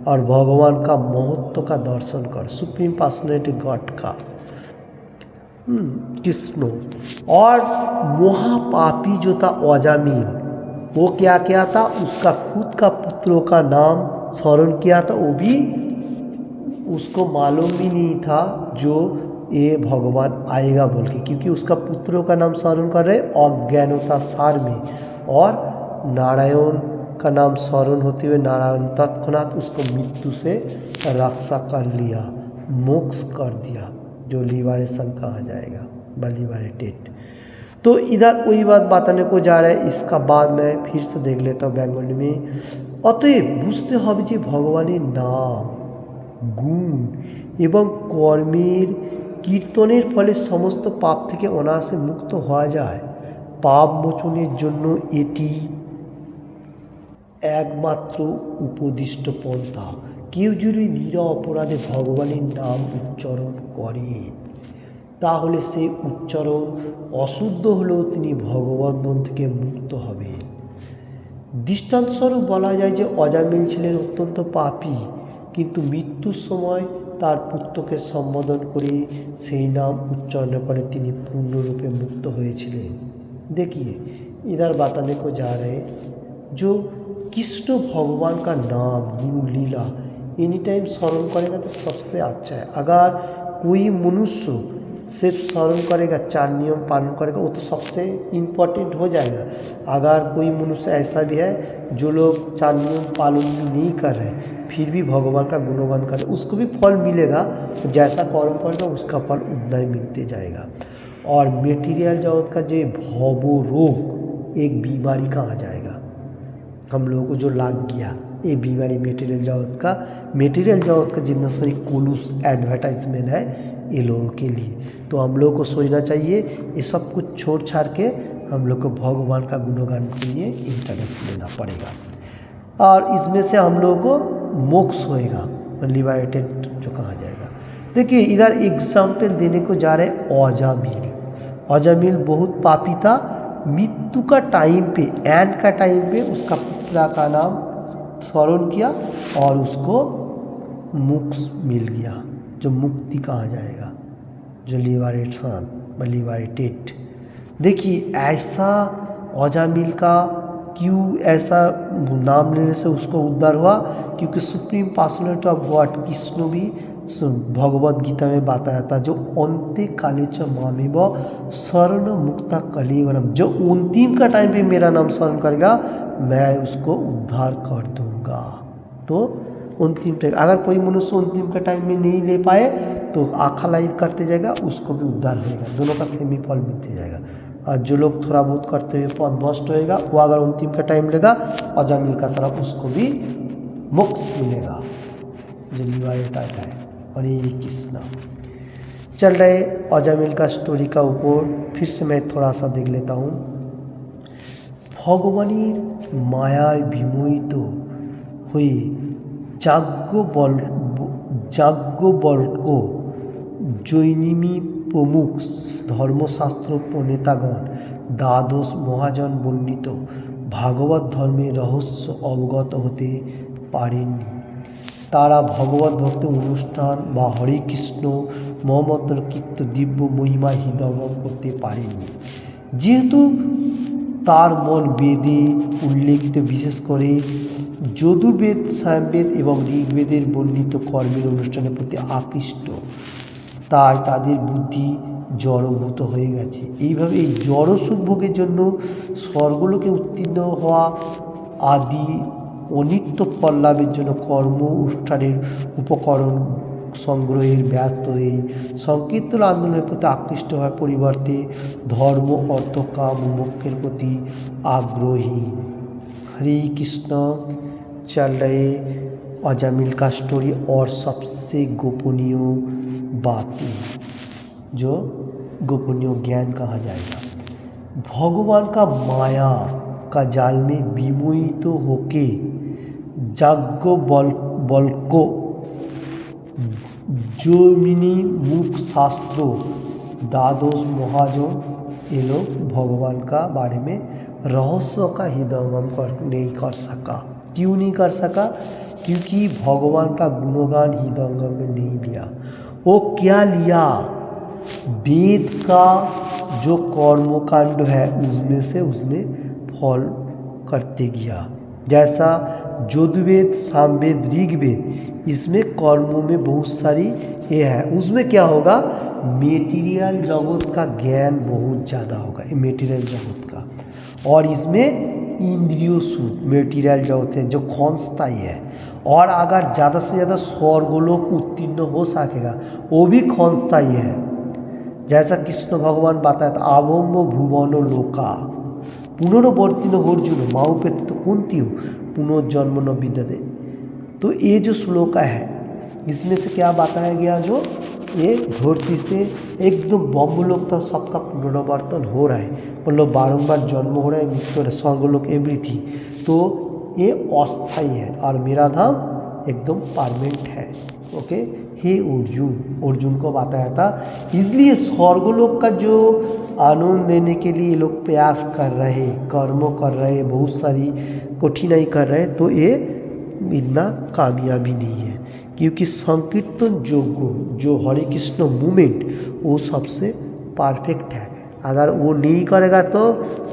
और भगवान का महत्व का दर्शन करो, सुप्रीम पर्सनैलिटी गॉड का कृष्ण। और महापापी जो था अजामिल, वो क्या किया था, उसका खुद का पुत्रों का नाम स्मरण किया था, वो भी उसको मालूम भी नहीं था जो ये भगवान आएगा बोल के, क्योंकि उसका पुत्रों का नाम स्मरण कर रहे अज्ञानता सार में, और नारायण का नाम स्मरण होते हुए नारायण तत्क्षणात उसको मृत्यु से रक्षा कर लिया, मोक्ष कर दिया, जो लिबरेशन कहा जाएगा व लिबरेटेड। तो इधर वही बात बताने को जा रहा है। इसका बाद मैं फिर से देख लेता हूँ बेंगोली में। অতএব বুঝতে হবে যে ভগবানের নাম গুণ এবং কর্মের কীর্তনের ফলে সমস্ত পাপ থেকে অনায়াসে মুক্ত হওয়া যায়। পাপ মোচনের জন্য এটি একমাত্র উপদিষ্ট পন্থা। কেউ যদি নিরা অপরাধে ভগবানের নাম উচ্চারণ করেন, তাহলে সেই উচ্চারণ অশুদ্ধ হলেও তিনি ভগবন্ধন থেকে মুক্ত হবেন। দৃষ্টান্তস্বরূপ বলা যায় যে অজামিল ছিলেন অত্যন্ত পাপী, কিন্তু মৃত্যুর সময় তার পুত্রকে সম্বোধন করে সেই নাম উচ্চারণের পরে তিনি পূর্ণরূপে মুক্ত হয়েছিলেন। देखिए इधर बताने को जा रहे जो कृष्ण भगवान का नाम गुण लीला एनी टाइम स्मरण करेगा तो सबसे अच्छा है। अगर कोई मनुष्य सिर्फ स्मरण करेगा, 4 नियम पालन करेगा, वो तो सबसे इम्पोर्टेंट हो जाएगा। अगर कोई मनुष्य ऐसा भी है जो लोग 4 नियम पालन भी नहीं कर रहे फिर भी भगवान का गुणगान करे, उसको भी फल मिलेगा। जैसा कर्म करेगा उसका फल उतना ही मिलते जाएगा। और मेटीरियल जगत का जो भवो रोग एक बीमारी कहा जाएगा, हम लोगों को जो लाग गया ये बीमारी मेटीरियल जगत का जितना सारी कोलूस एडवर्टाइजमेंट है ये लोगों के लिए। तो हम लोगों को सोचना चाहिए ये सब कुछ छोड़ छाड़ के हम लोग को भगवान का गुणगान के लिए इंटरेस्ट लेना पड़ेगा और इसमें से हम लोगों को मोक्ष होएगा, लिबरेटेड जो कहा जाएगा। देखिए इधर एग्जाम्पल देने को जा रहे अजामिल। अजामिल बहुत पापी था, मृत्यु का टाइम पे, एंड का टाइम पे उसका पुत्र का नाम स्मरण किया और उसको मोक्ष मिल गया, जो मुक्ति कहा जाएगा, जो लिबरेटेड। देखिए ऐसा अजामिल का क्यों ऐसा नाम लेने से उसको उद्धार हुआ, क्योंकि supreme personality of god Krishna भी भगवत गीता में बताया था, जो अंत्य काले च मामेव शरण मुक्ता कलेवरम, जो अंतिम का टाइम पे मेरा नाम स्मरण करेगा मैं उसको उद्धार कर दूंगा। तो अंतिम टाइम अगर कोई मनुष्य अंतिम का टाइम में नहीं ले पाए तो आखा लाइव करते जाएगा, उसको भी उद्धार होएगा, दोनों का सेमी फल मिलते जाएगा। और जो लोग थोड़ा बहुत करते हुए पद भ्रष्ट होएगा वो अगर अंतिम का टाइम लेगा अजामिल का तरफ उसको भी मोक्ष मिलेगा, जो लिबरेटेड है। और ये कृष्ण चल रहे अजामिल का स्टोरी का ऊपर फिर से मैं थोड़ा सा देख लेता हूँ। भगवानीर मायार विमोहित हुए যাজ্ঞবল্ক্য জৈনিমী প্রমুখ ধর্মশাস্ত্র প্রণেতাগণ দ্বাদশ মহাজন বর্ণিত ভাগবত ধর্মের রহস্য অবগত হতে পারেননি। তারা ভগবত ভক্ত অনুষ্ঠান বা হরে কৃষ্ণ মহামন্ত্র কীর্ত দিব্য মহিমা হৃদয়ঙ্গম করতে পারেননি। যেহেতু তার মন বেদে উল্লেখিত বিশেষ করে যজুর্বেদ, সামবেদ এবং ঋগ্বেদের বর্ণিত কর্মের অনুষ্ঠানের প্রতি আকৃষ্ট, তাই তাদের বুদ্ধি জড়ভূত হয়ে গেছে। এইভাবে এই জড় সুখভোগের জন্য স্বর্গলোকে উত্তীর্ণ হওয়া আদি অনিত্য ফল লাভের জন্য কর্ম অনুষ্ঠানের উপকরণ সংগ্রহের ব্যর্থ হয়ে সংকীর্তন আন্দোলনের প্রতি আকৃষ্ট হওয়ার পরিবর্তে ধর্ম, অর্থ, কাম ও মোক্ষের প্রতি আগ্রহী। हरे कृष्ण चल रहे अजामिल का स्टोरी और सबसे गोपनीय बातें, जो गोपनीय ज्ञान कहा जाएगा। भगवान का माया का जाल में विमोहित होके যাজ্ঞবল্ক্য जैमिनी मुख शास्त्रों द्वादश महाजन ये लोग भगवान का बारे में रहस्य का हृदयंगम नहीं कर सका। क्यों नहीं कर सका? क्योंकि भगवान का गुणगान हृदयंगम में नहीं लिया। वो क्या लिया? वेद का जो कर्मकांड है उसमें से उसने फॉल करते गया। जैसा यजुर्वेद, सामवेद, ऋग्वेद, इसमें कर्मों में बहुत सारी ये है, उसमें क्या होगा? मेटीरियल जगत का ज्ञान बहुत ज़्यादा होगा, मेटीरियल जगत का। और इसमें इंद्रियों सुख मेटीरियल जगत है जो क्षणस्थायी है। और अगर ज़्यादा से ज़्यादा स्वर्गलोक उत्तीर्ण हो सकेगा वो भी क्षणस्थायी है। जैसा कृष्ण भगवान बताया था, आवम्ब भुवन लोका पुनर्वर्तिनो अर्जुन माउपेत तो कुंती हो पुनर्जन्म न विद्यते। तो ये जो श्लोक है इसमें से क्या बताया गया, जो ये धरती से एकदम ब्रह्मलोक तक सबका पुनर्वर्तन हो रहा है, मतलब बारंबार जन्म हो रहा है, मृत्यु हो रहा है, स्वर्गलोक एवरीथिंग। तो ये अस्थायी है और मेरा धाम एकदम परमानेंट है। ओके, हे अर्जुन को बताया था। इसलिए स्वर्गलोक का जो आनंद देने के लिए लोग प्रयास कर रहे, कर्म कर रहे, बहुत सारी कठिनाई कर रहे, तो ये इतना कामयाबी नहीं है। क्योंकि संकीर्तन योग्य जो हरे कृष्ण मूवमेंट वो सबसे परफेक्ट है। अगर वो नहीं करेगा तो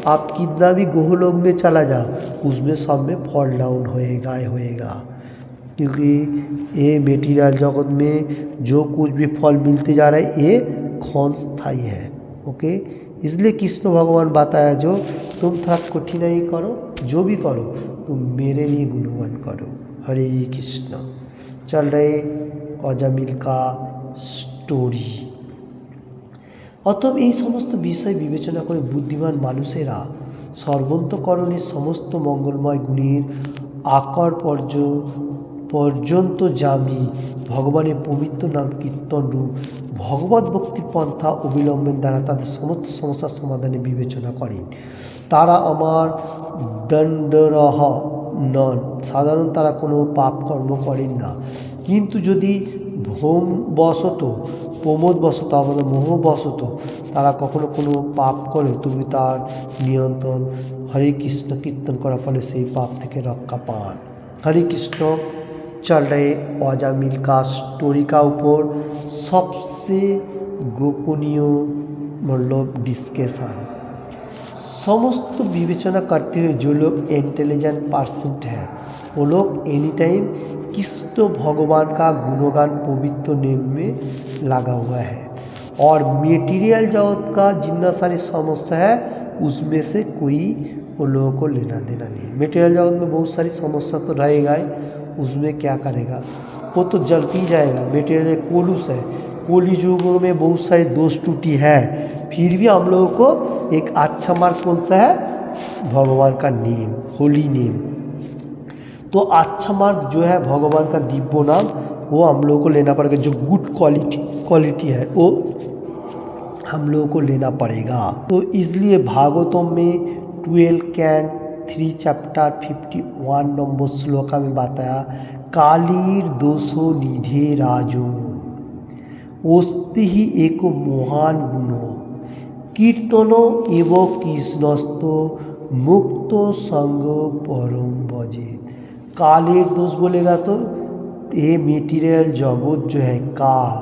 आप कितना भी गोहलोक में चला जाओ उसमें सब में फॉल डाउन होएगा। क्योंकि ये मेटीरियल जगत में जो कुछ भी फल मिलते जा रहा है ये क्षणस्थायी है। ओके, इसलिए कृष्ण भगवान बताया जो तुम थोड़ा कठिनाई करो, जो भी करो तुम मेरे लिए गुणगान करो। हरे कृष्ण। चल रहे अजामिल का स्टोरी। অতএব এই সমস্ত বিষয় বিবেচনা করে বুদ্ধিমান মানুষেরা সর্বান্তঃকরণের সমস্ত মঙ্গলময় গুণের আকর পর্যন্ত জামি ভগবানের পবিত্র নাম কীর্তন রূপ ভগবত ভক্তির পন্থা অবলম্বন দ্বারা তাদের সমস্ত সমস্যার সমাধানে বিবেচনা করেন। তারা আমার দণ্ডরহ নন, সাধারণ তারা কোনো পাপ কর্ম করেন না। কিন্তু যদি ভ্রমবশত প্রমোদবশত আমাদের মোহবশত তারা কখনো কোনো পাপ করে তবে তার নিয়ন্ত্রণ হরে কৃষ্ণ কীর্তন করার ফলে সেই পাপ থেকে রক্ষা পান। हरे कृष्ण। चल रहे अजामिल का स्टोरी का ऊपर सबसे गोपनीय मतलब डिस्कशन। समस्त विवेचना करते हुए जो लोग इंटेलिजेंट पर्सन है वो लोग एनी टाइम कृष्ण भगवान का गुणगान पवित्र नेम में लगा हुआ है और मेटीरियल जगत का जितना सारी समस्या है उसमें से कोई वो लोगों को लेना देना नहीं। मेटीरियल जगत में बहुत सारी समस्या तो रहेगा ही, उसमें क्या करेगा, वो तो जलती ही जाएगा। मेटीरियल कोलूस है, कोली युगों में बहुत सारी दोष टूटी है, फिर भी हम लोगों को एक अच्छा मार्ग कौन सा है, भगवान का नेम, होली नेम। तो अच्छा मार्ग जो है भगवान का दिव्य नाम वो हम लोगों को लेना पड़ेगा। जो गुड क्वालिटी है वो हम लोगों को लेना पड़ेगा। तो इसलिए भागवतम में 12 चैप्टर 51 नंबर श्लोका में बताया कालीर दोषो निधे राजो ओस्ति ही एक महान गुण कीर्तनो एव कृष्णस्त मुक्त संग परम भजे। कालेर दोष बोलेगा तो ये मेटीरियल जगत जो है काल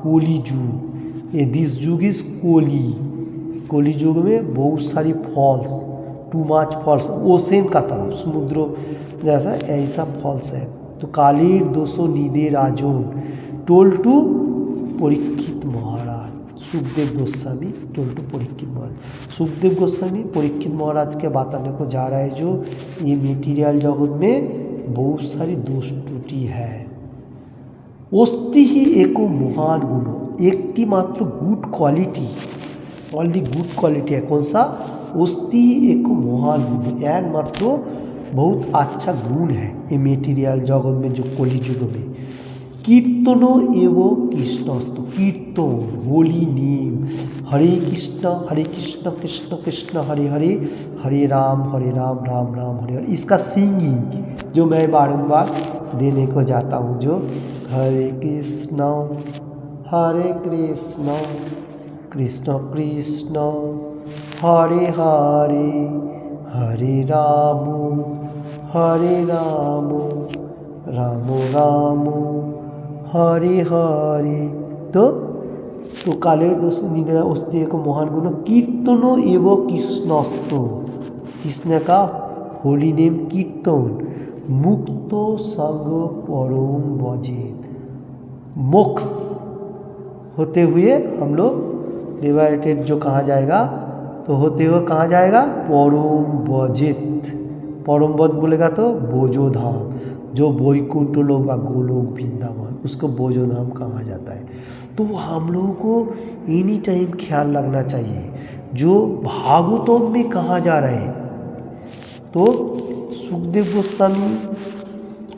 कोली युग, ये दिस युग इज कोली युग में बहुत सारी falls too much falls ocean का तरफ समुद्र जैसा ऐसा फॉल्स है। तो कालीर दोषो निधे राजन told to Parikshit Maharaj, Sukhdev Goswami told to Parikshit Maharaj. Sukhdev Goswami Parikshit Maharaj के बताने को जा रहा है जो ये मेटीरियल जगत में बहुत सारी दोष टूटी है। ओस्ति ही एक महान गुण, एक मात्र good quality, only good quality है कौन सा, ओस्ति एक महान गुण, एक मात्र बहुत अच्छा गुण है ये मेटीरियल जगत में जो कली युग में। कीर्तनो एवं कृष्णस्त, कीर्तन होली नेम हरे कृष्ण कृष्ण कृष्ण हरे हरे हरे राम राम राम हरे हरे। इसका सिंगिंग जो मैं बारंबार देने को जाता हूँ जो हरे कृष्ण कृष्ण कृष्ण हरे हरे हरे राम राम राम हरे हरे। तो कालेर दोष निद्रा अस्ति एक महान गुण कीर्तनो एवं कृष्णस्त, कृष्ण का होली नेम कीर्तन मुक्त संग परम भजे। मोक्ष होते हुए हम लोग डिवाइडेड जो कहा जाएगा तो होते हुए कहाँ जाएगा, परम भजित। परम भज बोलेगा तो बोजो धाम, जो वैकुंठ लोक व गोलोक वृंदावन उसको बोजो धाम कहा जाता है। तो हम लोगों को एनी टाइम ख्याल रखना चाहिए जो भागवतम में कहा जा रहा है। तो सुखदेव गोस्वामी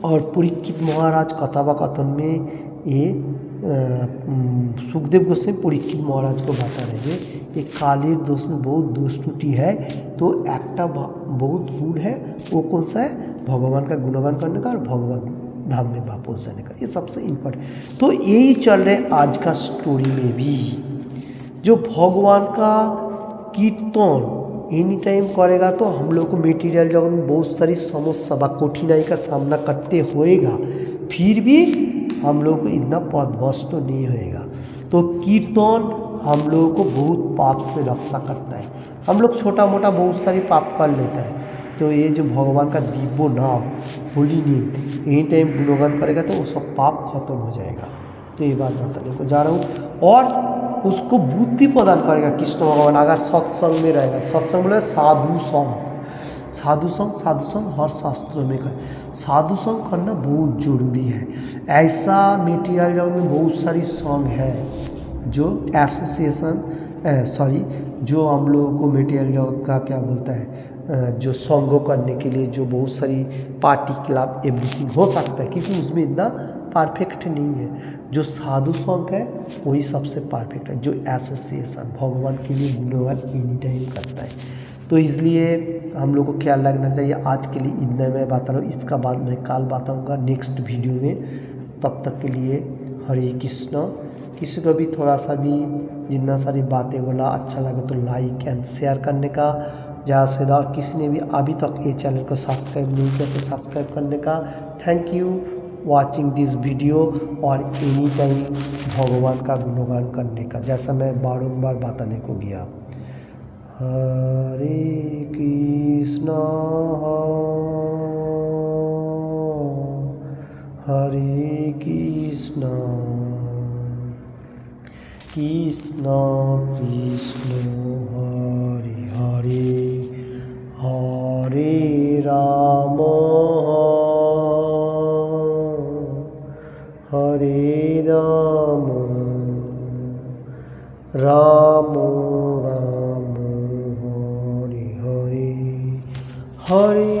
और परीक्षित महाराज कथावाकथन में ये सुखदेव गोस्वामी परीक्षित महाराज को बता रहे हैं कि कालीर दोष में बहुत दोष टूटी है, तो एक बहुत गुण है वो कौन सा है, भगवान का गुणगान करने का और भगवत धाम में वापस जाने का, ये सबसे इम्पोर्टेंट। तो यही चल रहे आज का स्टोरी में भी जो भगवान का कीर्तन एनी टाइम करेगा तो हम लोग को मेटीरियल जगत में बहुत सारी समस्या व कठिनाई का सामना करते होएगा, फिर भी हम लोग को इतना पदभ्रष्ट नहीं होएगा। तो कीर्तन हम लोगों को बहुत पाप से रक्षा करता है। हम लोग छोटा मोटा बहुत सारी पाप कर लेता है, तो ये जो भगवान का दिव्य नाम होली नेम एनी टाइम गुणगान करेगा तो वो सब पाप खत्म हो जाएगा। तो ये बात बताने को जा रहा हूँ। और उसको बुद्धि प्रदान करेगा कृष्ण भगवान अगर सत्संग में रहेगा। सत्संग में साधु संग, साधु संग हर शास्त्रों में कहे साधु संग करना बहुत जरूरी है। ऐसा मेटीरियल जगत में बहुत सारी संघ है जो एसोसिएशन जो हम लोगों को मेटीरियल जगत का क्या बोलता है जो संगो करने के लिए जो बहुत सारी पार्टी क्लब एवरीथिंग हो सकता है, क्योंकि उसमें इतना परफेक्ट नहीं है। जो साधु संघ है वही सबसे परफेक्ट है, जो एसोसिएशन भगवान के लिए गुणगान एनी टाइम करता है। तो इसलिए हम लोग को ख्याल रखना चाहिए। आज के लिए इतना मैं बता रहा हूँ, इसका बाद मैं कल बताऊँगा नेक्स्ट वीडियो में। तब तक के लिए हरे कृष्ण। किसी को भी थोड़ा सा भी जितना सारी बातें बोला अच्छा लगे तो लाइक एंड शेयर करने का ज़्यादा से ज़्यादा। और किसी ने भी अभी तक ये चैनल को सब्सक्राइब नहीं किया तो सब्सक्राइब करने का। Thank you watching this video. और एनी टाइम भगवान का गुणगान करने का, जैसा मैं बारंबार बताने को गया। हरे कृष्णा हरे कृष्णा कृष्ण कृष्ण हरे हरे हरे राम हरे राम राम राम हरे हरे। हरे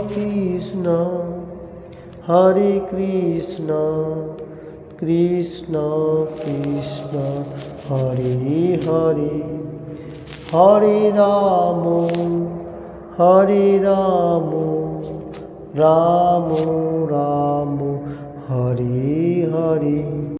कृष्ण कृष्ण कृष्ण हरे हरे हरे राम राम राम हरे हरे।